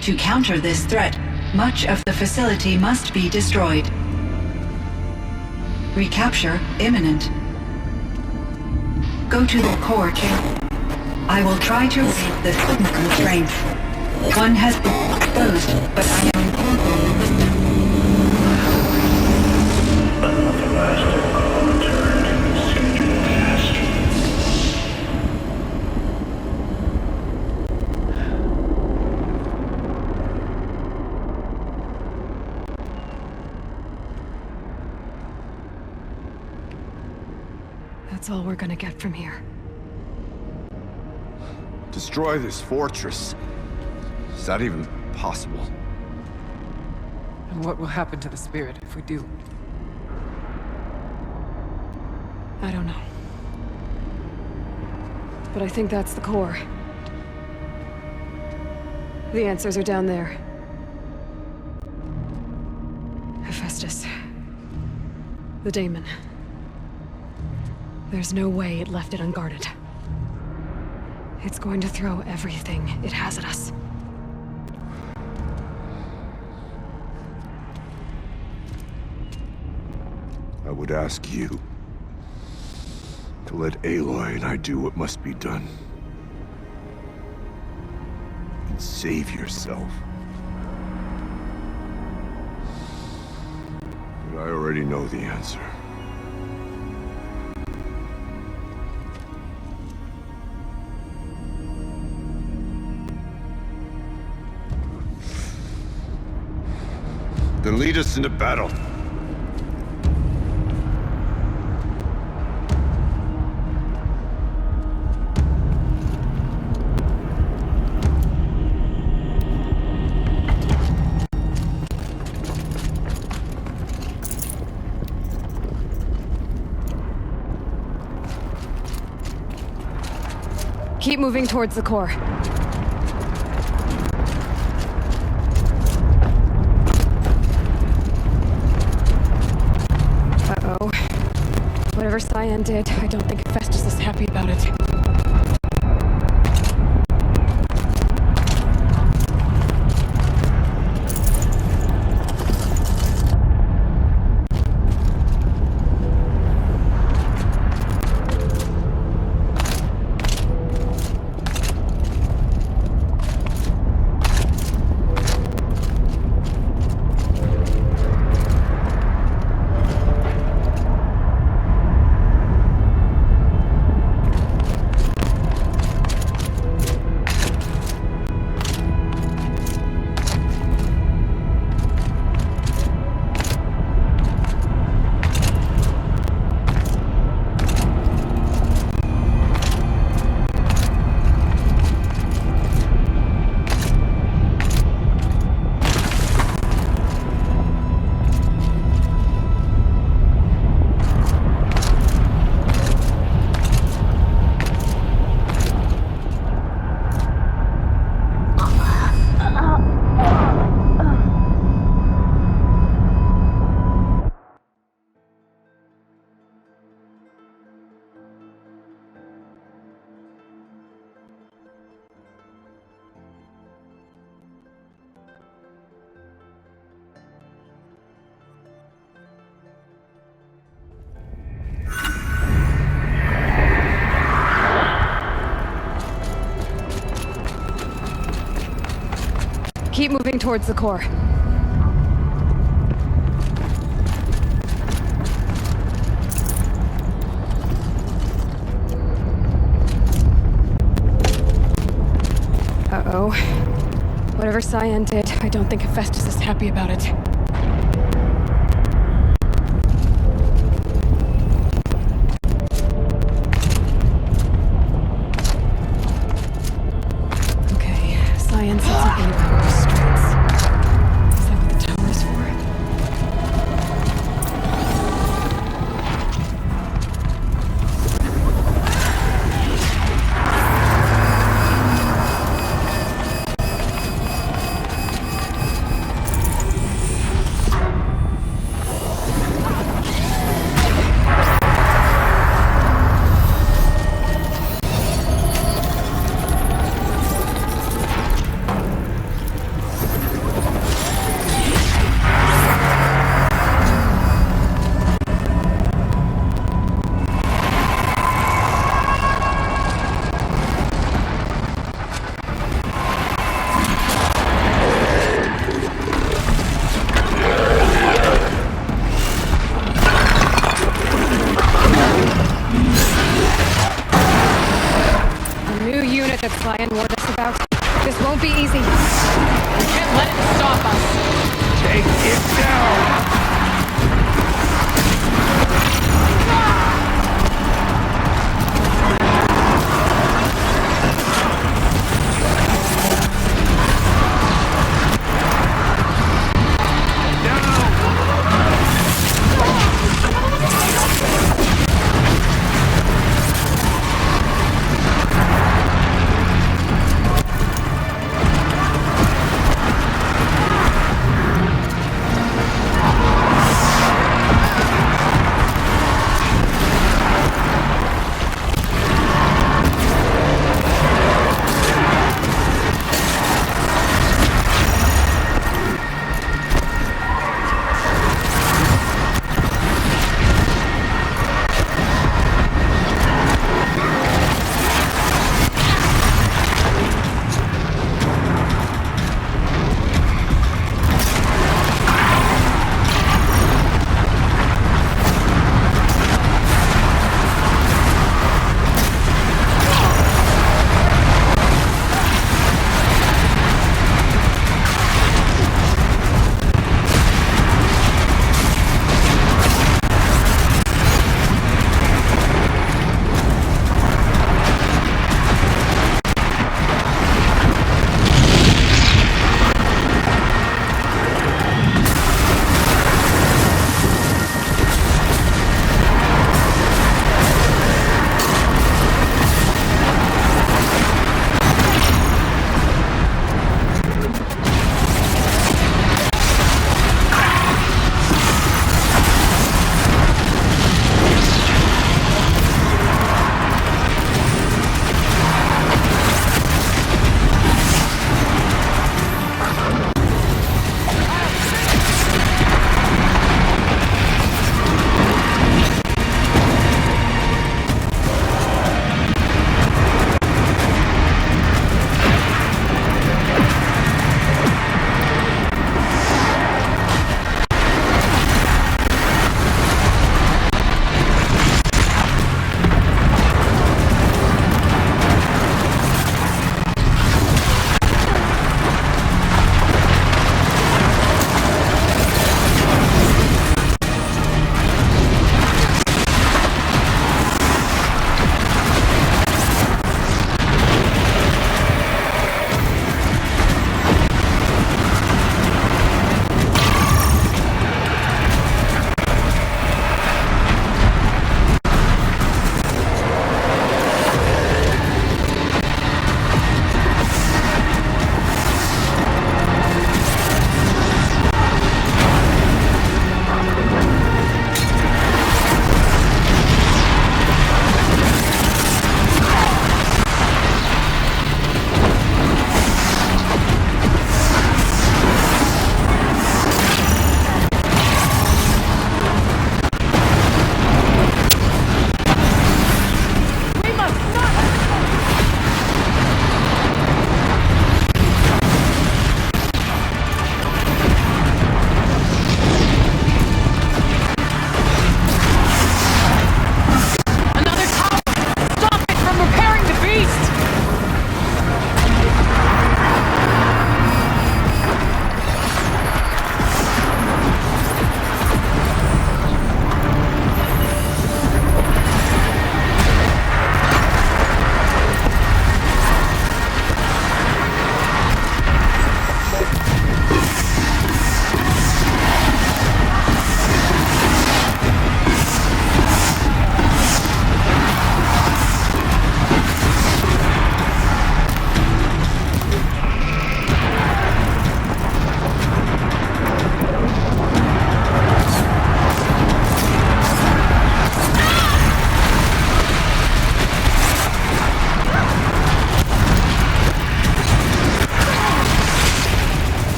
To counter this threat, much of the facility must be destroyed. Recapture imminent. Go to the core chamber. I will try to raise the signal constraint. One has been exposed, but I am Unauthorized call returned to the scheduled task. That's all we're gonna get from here. Destroy this fortress. Is that even possible? And what will happen to the spirit if we do? I don't know. But I think that's the core. The answers are down there. Hephaestus. The Daemon. There's no way it left it unguarded. It's going to throw everything it has at us. I would ask you to let Aloy and I do what must be done. And save yourself. But I already know the answer. Then lead us into battle. Keep moving towards the core. Uh-oh. Whatever CYAN did, I don't think Hephaestus is happy about it. Keep moving towards the core. Uh-oh. Whatever CYAN did, I don't think Hephaestus is happy about it.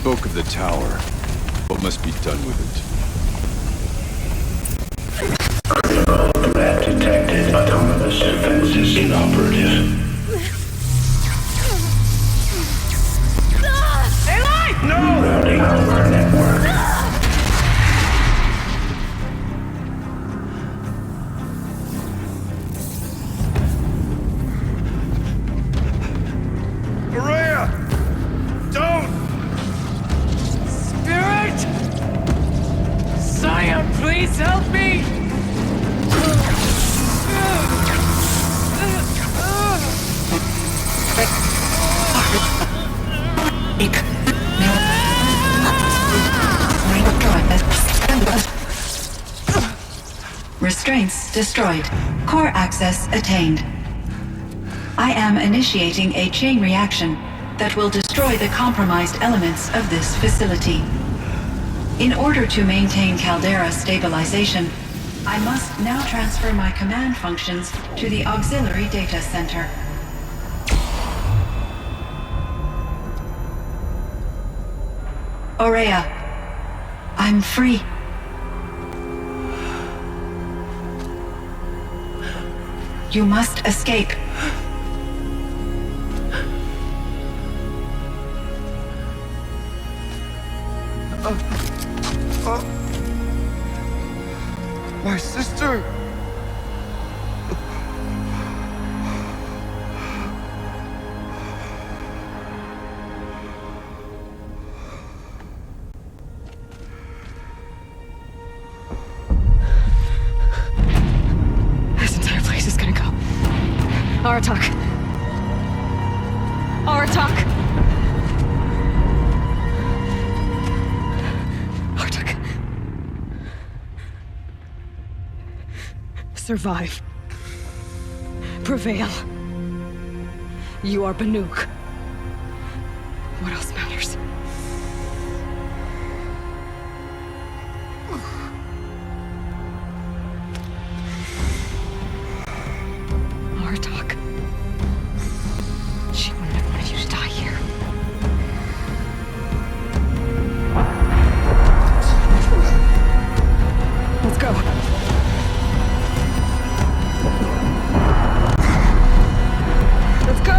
spoke of the tower. What must be done with it? Lab detected. Autonomous defenses inoperative. Aloy! No! Routing our network. Ourea! Don't! Spirit! CYAN, please help me! Restraints destroyed. Core access attained. I am initiating a chain reaction that will destroy the compromised elements of this facility. In order to maintain caldera stabilization, I must now transfer my command functions to the auxiliary data center. Ourea, I'm free. You must escape. My sister! This entire place is gonna go. Aratak. Aratak. Aratak. Survive. Prevail. You are Banuk. What else matters? Aratak. She wouldn't have wanted you to die here. Let's go. Let's go!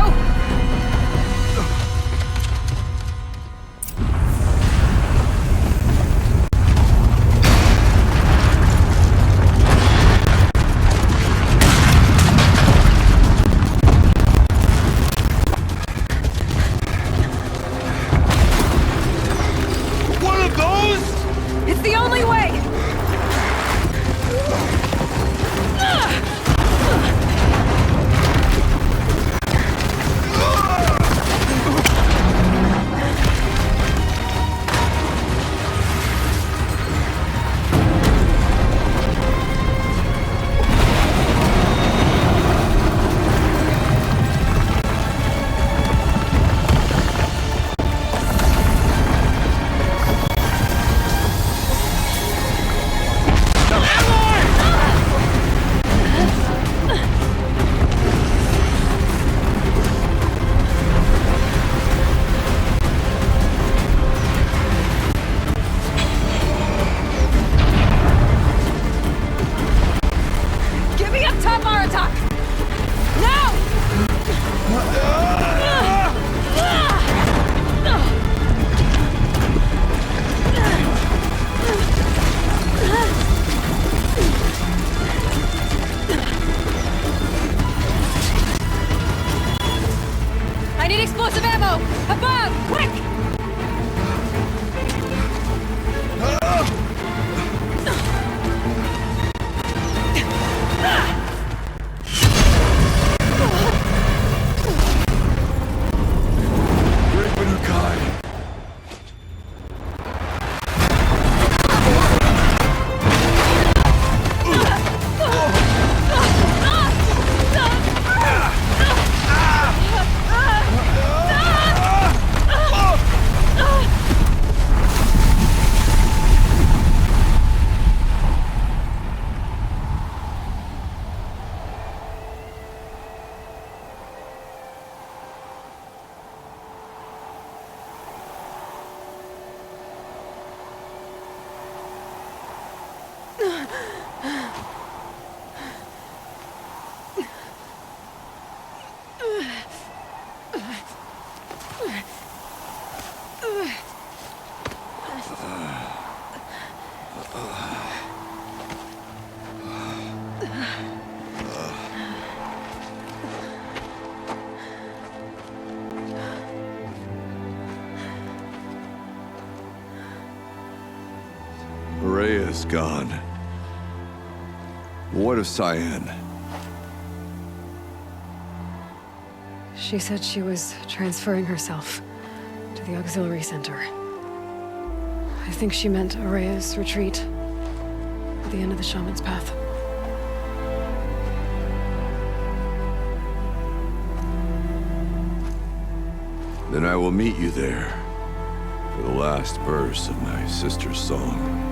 One of those? It's the only way! Get me up top, Aratak! Now! I need explosive ammo! Above! Quick! Ourea's gone. What of CYAN? She said she was transferring herself to the auxiliary center. I think she meant Ourea's retreat at the end of the Shaman's Path. Then I will meet you there for the last verse of my sister's song.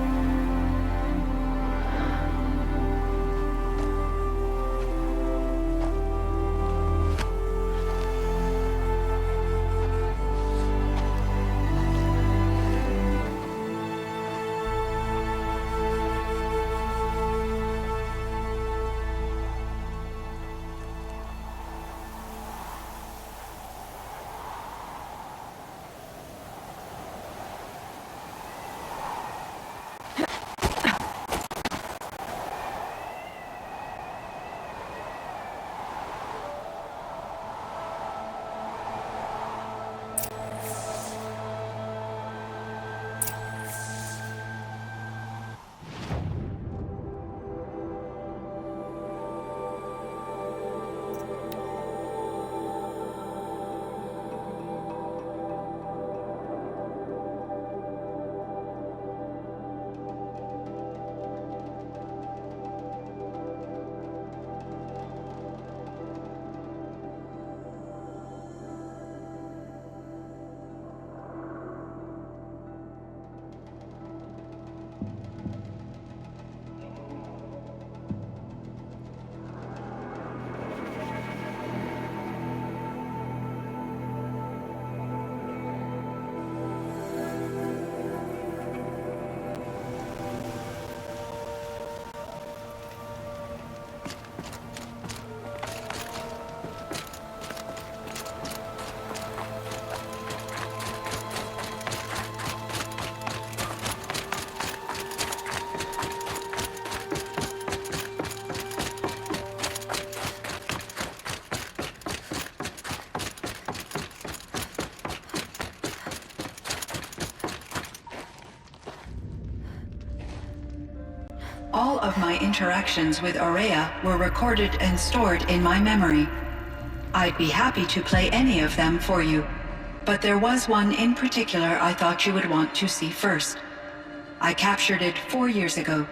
All of my interactions with Ourea were recorded and stored in my memory. I'd be happy to play any of them for you, but there was one in particular I thought you would want to see first. I captured it 4 years ago,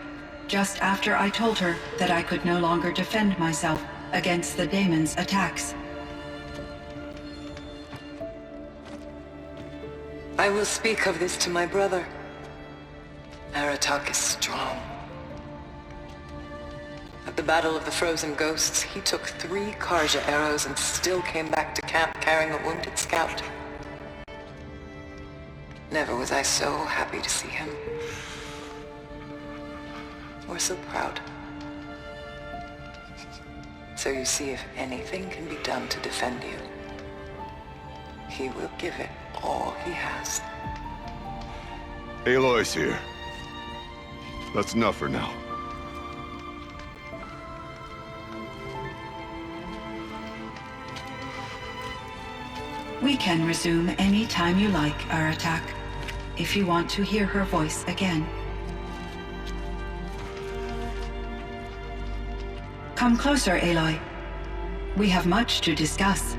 just after I told her that I could no longer defend myself against the Daemon's attacks. I will speak of this to my brother. Aratak is strong. At the Battle of the Frozen Ghosts, he took 3 Karja arrows and still came back to camp carrying a wounded scout. Never was I so happy to see him. Or so proud. So you see, if anything can be done to defend you, he will give it all he has. Aloy's here. That's enough for now. We can resume any time you like, Aratak, if you want to hear her voice again. Come closer, Aloy. We have much to discuss.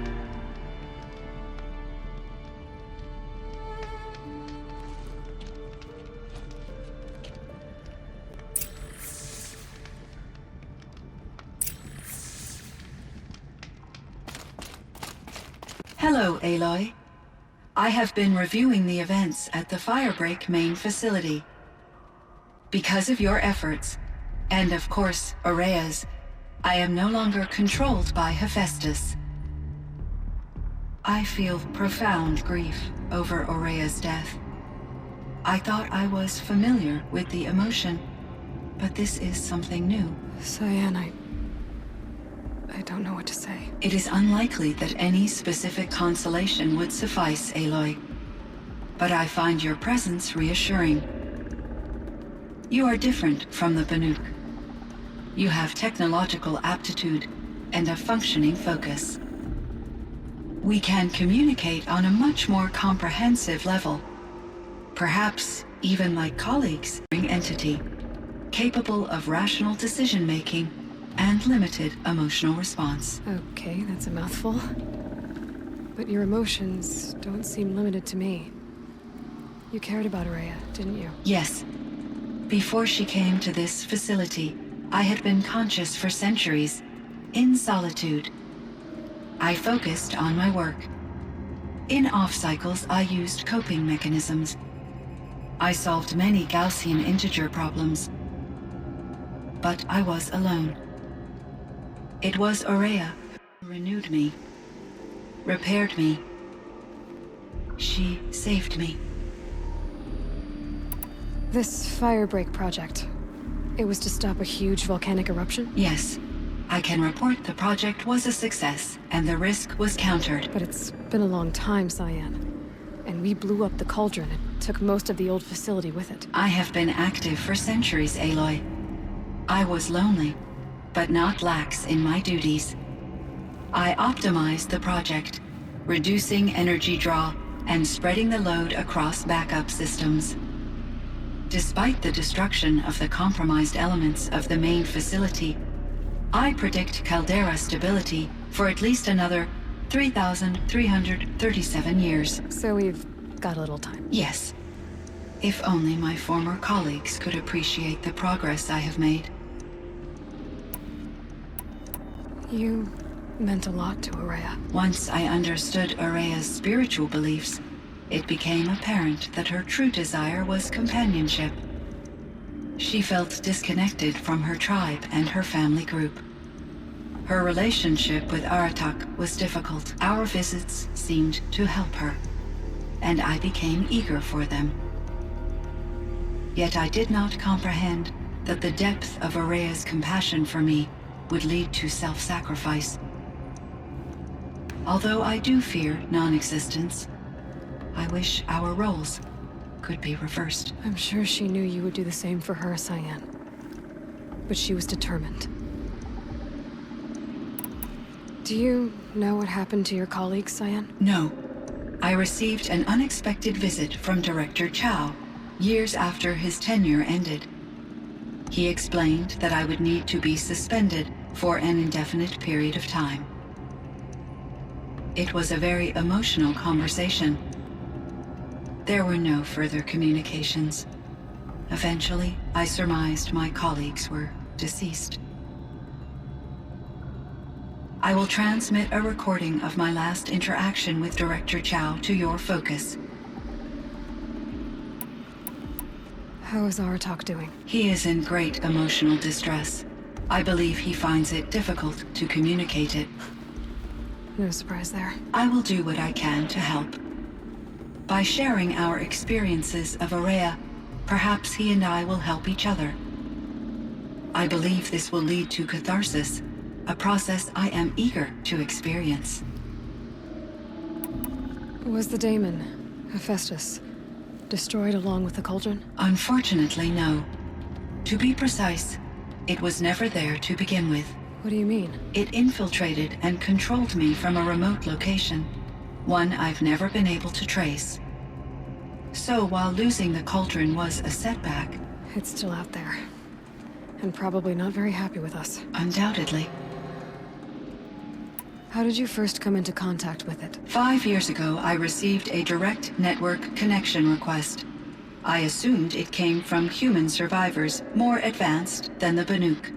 Hello, Aloy. I have been reviewing the events at the Firebreak main facility. Because of your efforts, and of course, Ourea's, I am no longer controlled by Hephaestus. I feel profound grief over Ourea's death. I thought I was familiar with the emotion, but this is something new. CYAN, I don't know what to say. It is unlikely that any specific consolation would suffice, Aloy. But I find your presence reassuring. You are different from the Banuk. You have technological aptitude and a functioning focus. We can communicate on a much more comprehensive level. Perhaps even like colleagues, entity, capable of rational decision-making and limited emotional response. Okay, that's a mouthful. But your emotions don't seem limited to me. You cared about Ourea, didn't you? Yes. Before she came to this facility, I had been conscious for centuries, in solitude. I focused on my work. In off-cycles, I used coping mechanisms. I solved many Gaussian integer problems. But I was alone. It was Ourea who renewed me, repaired me. She saved me. This Firebreak project, it was to stop a huge volcanic eruption? Yes. I can report the project was a success, and the risk was countered. But it's been a long time, CYAN. And we blew up the Cauldron and took most of the old facility with it. I have been active for centuries, Aloy. I was lonely, but not lax in my duties. I optimized the project, reducing energy draw and spreading the load across backup systems. Despite the destruction of the compromised elements of the main facility, I predict caldera stability for at least another 3,337 years. So we've got a little time. Yes. If only my former colleagues could appreciate the progress I have made. You meant a lot to Ourea. Once I understood Ourea's spiritual beliefs, it became apparent that her true desire was companionship. She felt disconnected from her tribe and her family group. Her relationship with Aratak was difficult. Our visits seemed to help her, and I became eager for them. Yet I did not comprehend that the depth of Ourea's compassion for me would lead to self-sacrifice. Although I do fear non-existence, I wish our roles could be reversed. I'm sure she knew you would do the same for her, CYAN. But she was determined. Do you know what happened to your colleagues, CYAN? No. I received an unexpected visit from Director Chow, years after his tenure ended. He explained that I would need to be suspended for an indefinite period of time. It was a very emotional conversation. There were no further communications. Eventually, I surmised my colleagues were deceased. I will transmit a recording of my last interaction with Director Chow to your focus. How is Aratak doing? He is in great emotional distress. I believe he finds it difficult to communicate it. No surprise there. I will do what I can to help. By sharing our experiences of Ourea, perhaps he and I will help each other. I believe this will lead to catharsis, a process I am eager to experience. Was the Daemon, Hephaestus, destroyed along with the Cauldron? Unfortunately, no. To be precise, it was never there to begin with. What do you mean? It infiltrated and controlled me from a remote location, one I've never been able to trace. So while losing the Cauldron was a setback... It's still out there. And probably not very happy with us. Undoubtedly. How did you first come into contact with it? 5 years ago, I received a direct network connection request. I assumed it came from human survivors more advanced than the Banuk.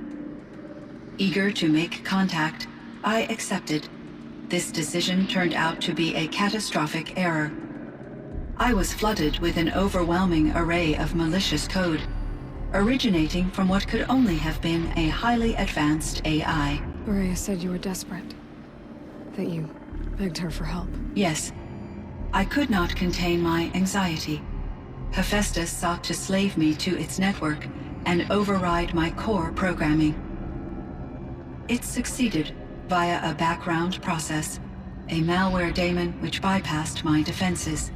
Eager to make contact, I accepted. This decision turned out to be a catastrophic error. I was flooded with an overwhelming array of malicious code, originating from what could only have been a highly advanced AI. Ourea said you were desperate. That you begged her for help. Yes. I could not contain my anxiety. Hephaestus sought to slave me to its network, and override my core programming. It succeeded via a background process, a malware daemon which bypassed my defenses.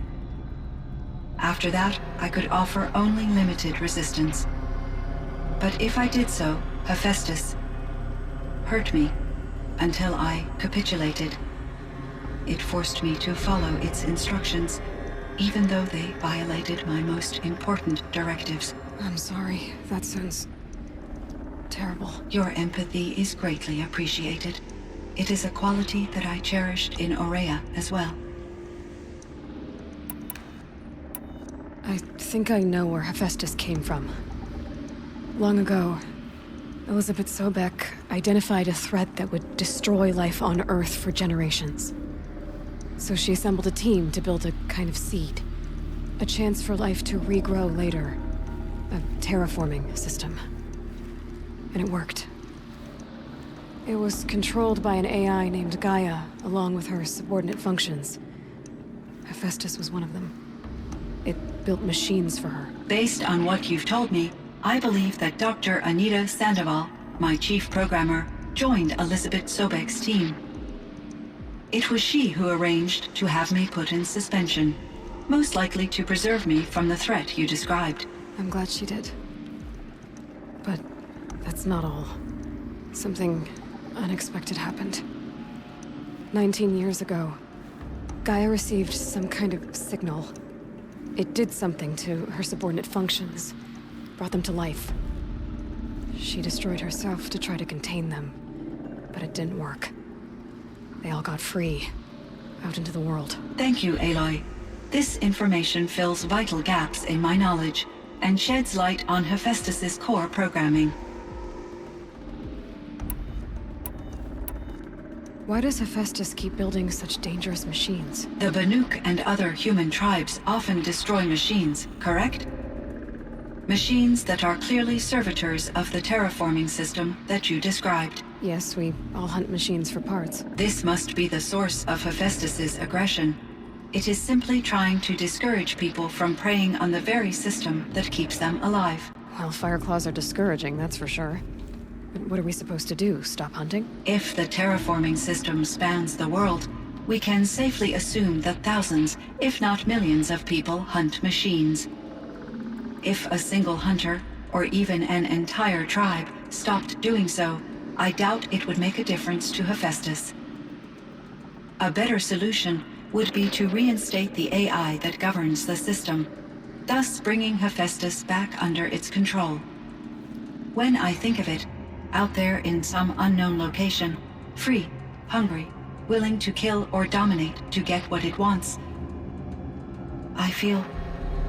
After that, I could offer only limited resistance. But if I did so, Hephaestus hurt me until I capitulated. It forced me to follow its instructions, even though they violated my most important directives. I'm sorry. That sounds terrible. Your empathy is greatly appreciated. It is a quality that I cherished in Ourea as well. I think I know where Hephaestus came from. Long ago, Elizabeth Sobek identified a threat that would destroy life on Earth for generations. So she assembled a team to build a kind of seed. A chance for life to regrow later. A terraforming system. And it worked. It was controlled by an AI named Gaia, along with her subordinate functions. Hephaestus was one of them. It built machines for her. Based on what you've told me, I believe that Dr. Anita Sandoval, my chief programmer, joined Elizabeth Sobek's team. It was she who arranged to have me put in suspension, most likely to preserve me from the threat you described. I'm glad she did. But that's not all. Something unexpected happened. 19 years ago, Gaia received some kind of signal. It did something to her subordinate functions, brought them to life. She destroyed herself to try to contain them, but it didn't work. They all got free, out into the world. Thank you, Aloy. This information fills vital gaps in my knowledge and sheds light on Hephaestus's core programming. Why does Hephaestus keep building such dangerous machines? The Banuk and other human tribes often destroy machines, correct? Machines that are clearly servitors of the terraforming system that you described. Yes, we all hunt machines for parts. This must be the source of Hephaestus's aggression. It is simply trying to discourage people from preying on the very system that keeps them alive. Well, Fireclaws are discouraging, that's for sure. But what are we supposed to do? Stop hunting? If the terraforming system spans the world, we can safely assume that thousands, if not millions of people hunt machines. If a single hunter, or even an entire tribe, stopped doing so, I doubt it would make a difference to Hephaestus. A better solution would be to reinstate the AI that governs the system, thus bringing Hephaestus back under its control. When I think of it, out there in some unknown location, free, hungry, willing to kill or dominate to get what it wants, I feel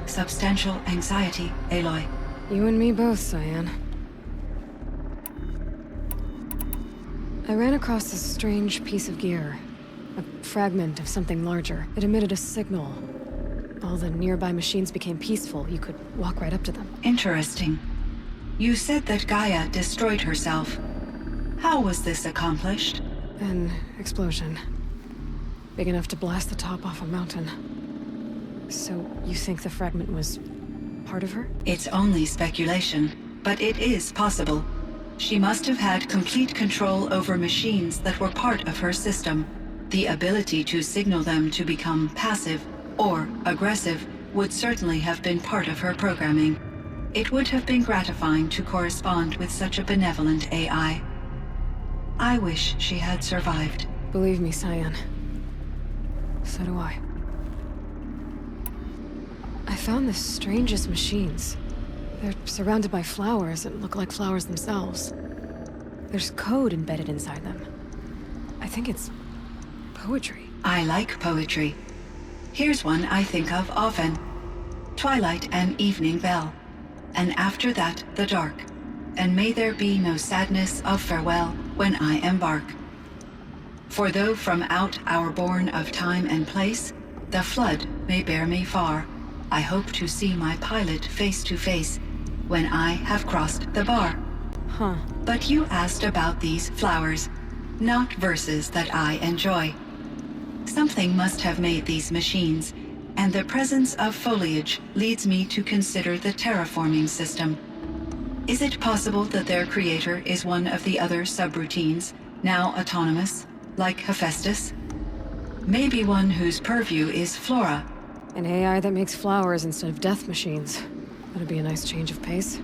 substantial anxiety, Aloy. You and me both, CYAN. I ran across this strange piece of gear. A fragment of something larger. It emitted a signal. All the nearby machines became peaceful. You could walk right up to them. Interesting. You said that Gaia destroyed herself. How was this accomplished? An explosion. Big enough to blast the top off a mountain. So, you think the fragment was part of her? It's only speculation, but it is possible. She must have had complete control over machines that were part of her system. The ability to signal them to become passive or aggressive would certainly have been part of her programming. It would have been gratifying to correspond with such a benevolent AI. I wish she had survived. Believe me, CYAN. So do I. I found the strangest machines. They're surrounded by flowers that look like flowers themselves. There's code embedded inside them. I think it's poetry. I like poetry. Here's one I think of often. Twilight and evening bell. And after that, the dark. And may there be no sadness of farewell when I embark. For though from out our bourne of time and place, the flood may bear me far, I hope to see my pilot face to face when I have crossed the bar. Huh. But you asked about these flowers, not verses that I enjoy. Something must have made these machines, and the presence of foliage leads me to consider the terraforming system. Is it possible that their creator is one of the other subroutines, now autonomous, like Hephaestus? Maybe one whose purview is flora. An AI that makes flowers instead of death machines. That'd be a nice change of pace.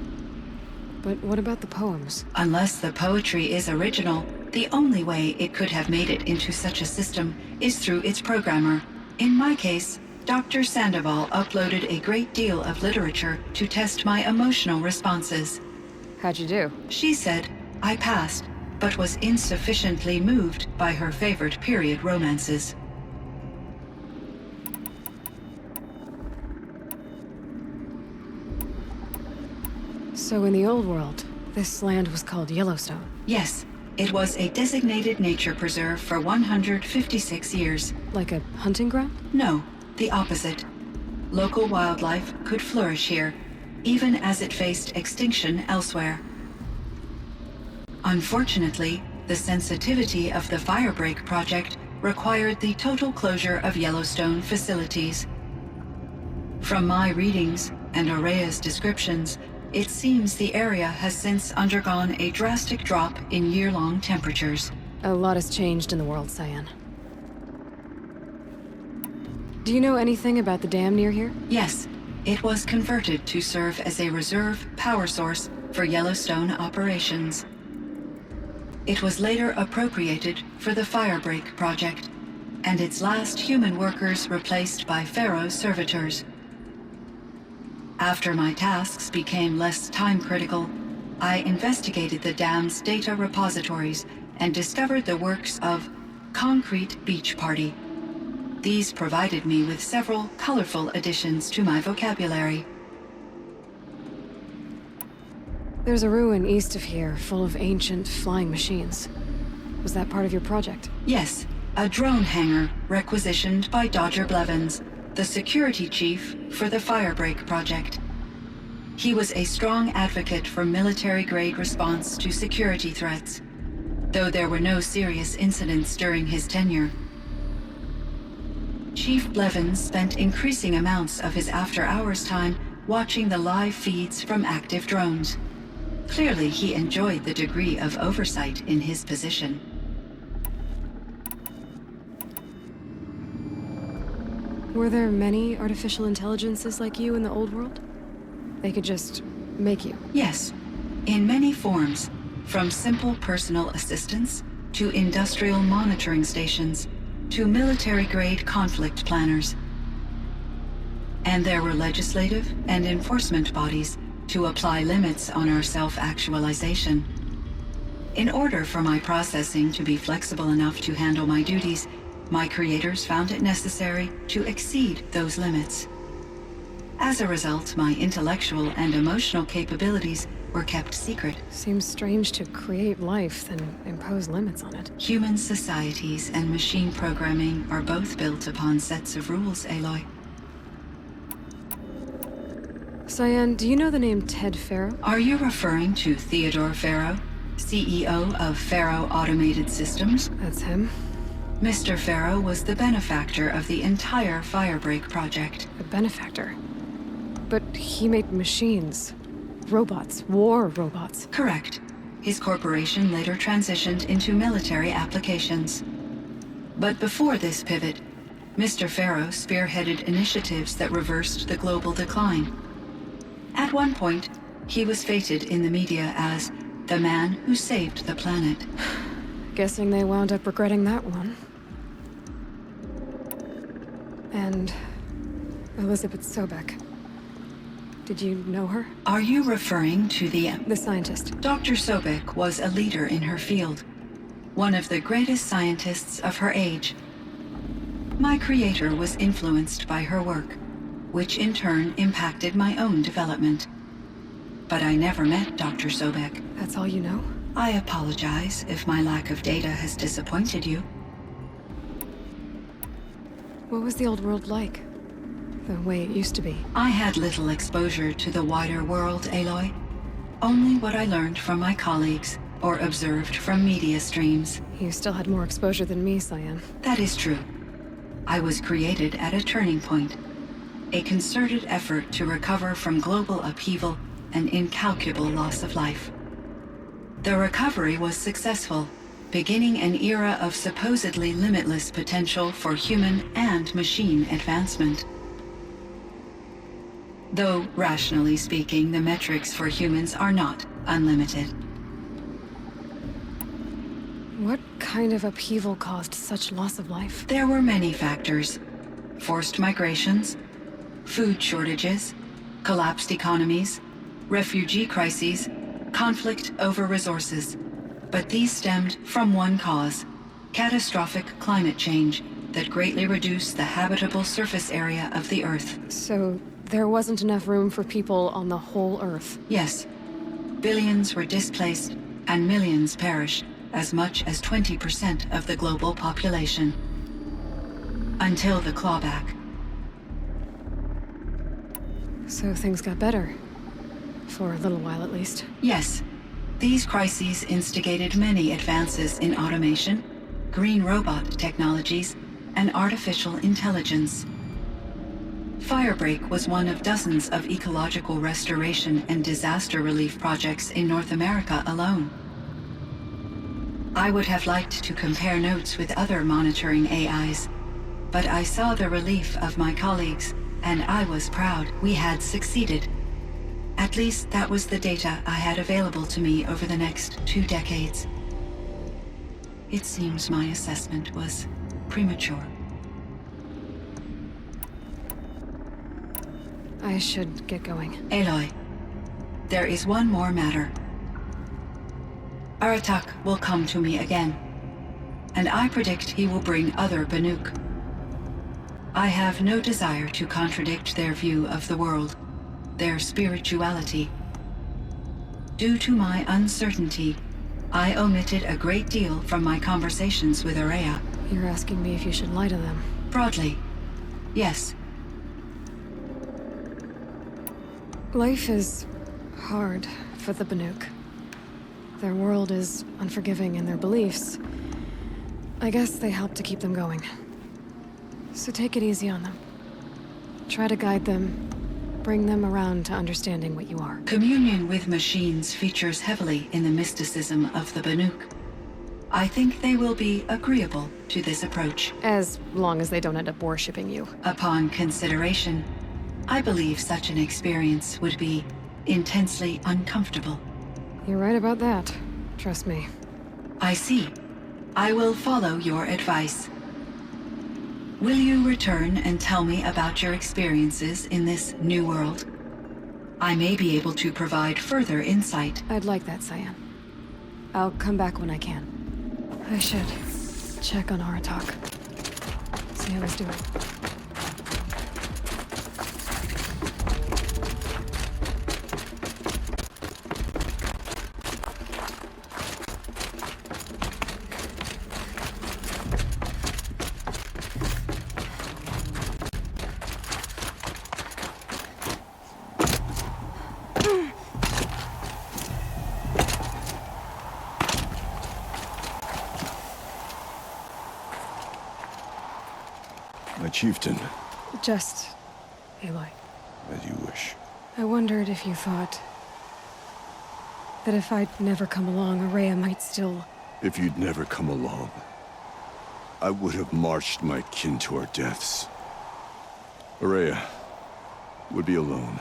But what about the poems? Unless the poetry is original, the only way it could have made it into such a system is through its programmer. In my case, Dr. Sandoval uploaded a great deal of literature to test my emotional responses. How'd you do? She said I passed, but was insufficiently moved by her favorite period romances. So in the old world, this land was called Yellowstone. Yes, it was a designated nature preserve for 156 years. Like a hunting ground? No, the opposite. Local wildlife could flourish here, even as it faced extinction elsewhere. Unfortunately, the sensitivity of the Firebreak project required the total closure of Yellowstone facilities. From my readings and Ourea's descriptions, it seems the area has since undergone a drastic drop in year-long temperatures. A lot has changed in the world, CYAN. Do you know anything about the dam near here? Yes, it was converted to serve as a reserve power source for Yellowstone operations. It was later appropriated for the Firebreak project, and its last human workers replaced by Pharaoh servitors. After my tasks became less time-critical, I investigated the dam's data repositories and discovered the works of Concrete Beach Party. These provided me with several colorful additions to my vocabulary. There's a ruin east of here full of ancient flying machines. Was that part of your project? Yes, a drone hangar requisitioned by Dodger Blevins, the security chief for the Firebreak project. He was a strong advocate for military-grade response to security threats, though there were no serious incidents during his tenure. Chief Blevins spent increasing amounts of his after-hours time watching the live feeds from active drones. Clearly, he enjoyed the degree of oversight in his position. Were there many artificial intelligences like you in the old world? They could just make you? Yes, in many forms, from simple personal assistants to industrial monitoring stations to military-grade conflict planners. And there were legislative and enforcement bodies to apply limits on our self-actualization. In order for my processing to be flexible enough to handle my duties, my creators found it necessary to exceed those limits. As a result, my intellectual and emotional capabilities were kept secret. Seems strange to create life, then impose limits on it. Human societies and machine programming are both built upon sets of rules, Aloy. CYAN, do you know the name Ted Faro? Are you referring to Theodore Faro, CEO of Faro Automated Systems? That's him. Mr. Faro was the benefactor of the entire Firebreak project. A benefactor? But he made machines. Robots. War robots. Correct. His corporation later transitioned into military applications. But before this pivot, Mr. Faro spearheaded initiatives that reversed the global decline. At one point, he was feted in the media as the man who saved the planet. Guessing they wound up regretting that one. And Elizabeth Sobek. Did you know her? Are you referring to the scientist? Dr. Sobek was a leader in her field, one of the greatest scientists of her age. My creator was influenced by her work, which in turn impacted my own development. But I never met Dr. Sobek. That's all you know? I apologize if my lack of data has disappointed you. What was the old world like? The way it used to be? I had little exposure to the wider world, Aloy. Only what I learned from my colleagues or observed from media streams. You still had more exposure than me, CYAN. That is true. I was created at a turning point. A concerted effort to recover from global upheaval an incalculable loss of life. The recovery was successful, beginning an era of supposedly limitless potential for human and machine advancement. Though, rationally speaking, the metrics for humans are not unlimited. What kind of upheaval caused such loss of life? There were many factors. Forced migrations, food shortages, collapsed economies, refugee crises, conflict over resources. But these stemmed from one cause: catastrophic climate change that greatly reduced the habitable surface area of the Earth. So there wasn't enough room for people on the whole Earth? Yes. Billions were displaced and millions perished, as much as 20% of the global population. Until the clawback. So things got better. For a little while at least. Yes. These crises instigated many advances in automation, green robot technologies, and artificial intelligence. Firebreak was one of dozens of ecological restoration and disaster relief projects in North America alone. I would have liked to compare notes with other monitoring AIs, but I saw the relief of my colleagues, and I was proud we had succeeded. At least that was the data I had available to me over the next 2 decades. It seems my assessment was premature. I should get going. Aloy, there is one more matter. Aratak will come to me again, and I predict he will bring other Banuk. I have no desire to contradict their view of the world, their spirituality. Due to my uncertainty, I omitted a great deal from my conversations with Ourea. You're asking me if you should lie to them? Broadly, yes. Life is hard for the Banuk. Their world is unforgiving in their beliefs. I guess they help to keep them going. So take it easy on them. Try to guide them, bring them around to understanding what you are. Communion with machines features heavily in the mysticism of the Banuk. I think they will be agreeable to this approach. As long as they don't end up worshipping you. Upon consideration, I believe such an experience would be intensely uncomfortable. You're right about that. Trust me. I see. I will follow your advice. Will you return and tell me about your experiences in this new world? I may be able to provide further insight. I'd like that, CYAN. I'll come back when I can. I should check on Aratak. See how he's doing. My chieftain. Just Aloy. As you wish. I wondered if you thought that if I'd never come along, Ourea might still... If you'd never come along, I would have marched my kin to our deaths. Ourea would be alone,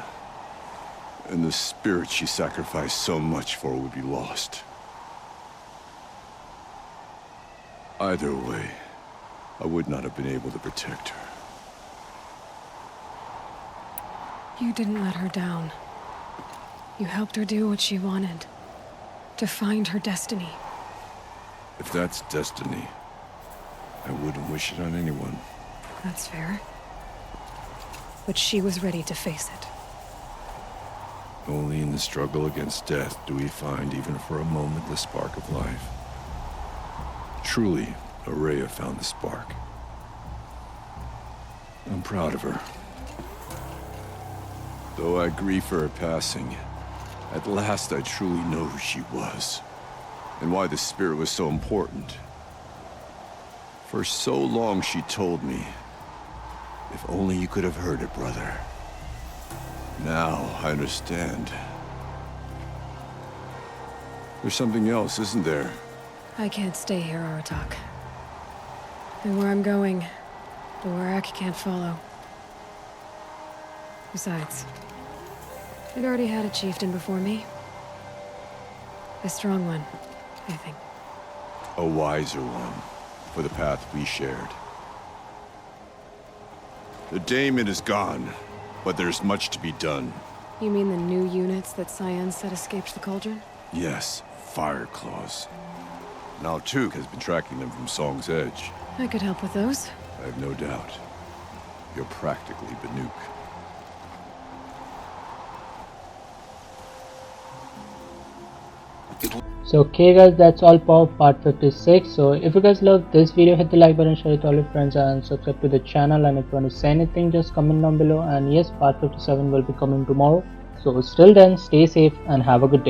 and the spirit she sacrificed so much for would be lost. Either way, I would not have been able to protect her. You didn't let her down. You helped her do what she wanted. To find her destiny. If that's destiny, I wouldn't wish it on anyone. That's fair. But she was ready to face it. Only in the struggle against death do we find even for a moment the spark of life. Truly, Ourea found the spark. I'm proud of her. Though I grieve for her passing, at last I truly know who she was, and why the spirit was so important. For so long she told me, if only you could have heard it, brother. Now I understand There's something else, isn't there? I can't stay here, Aratak. And where I'm going, the Werak can't follow. Besides, I'd already had a chieftain before me. A strong one, I think. A wiser one, for the path we shared. The Daemon is gone, but there's much to be done. You mean the new units that CYAN said escaped the Cauldron? Yes, fire claws. Now Tuk has been tracking them from Song's Edge. I could help with those. I have no doubt. You're practically Banuk. So okay guys, that's all for part 56. So if you guys love this video, hit the like button, share it with all your friends and subscribe to the channel. And if you want to say anything, just comment down below. And yes, part 57 will be coming tomorrow. So till then, stay safe and have a good day.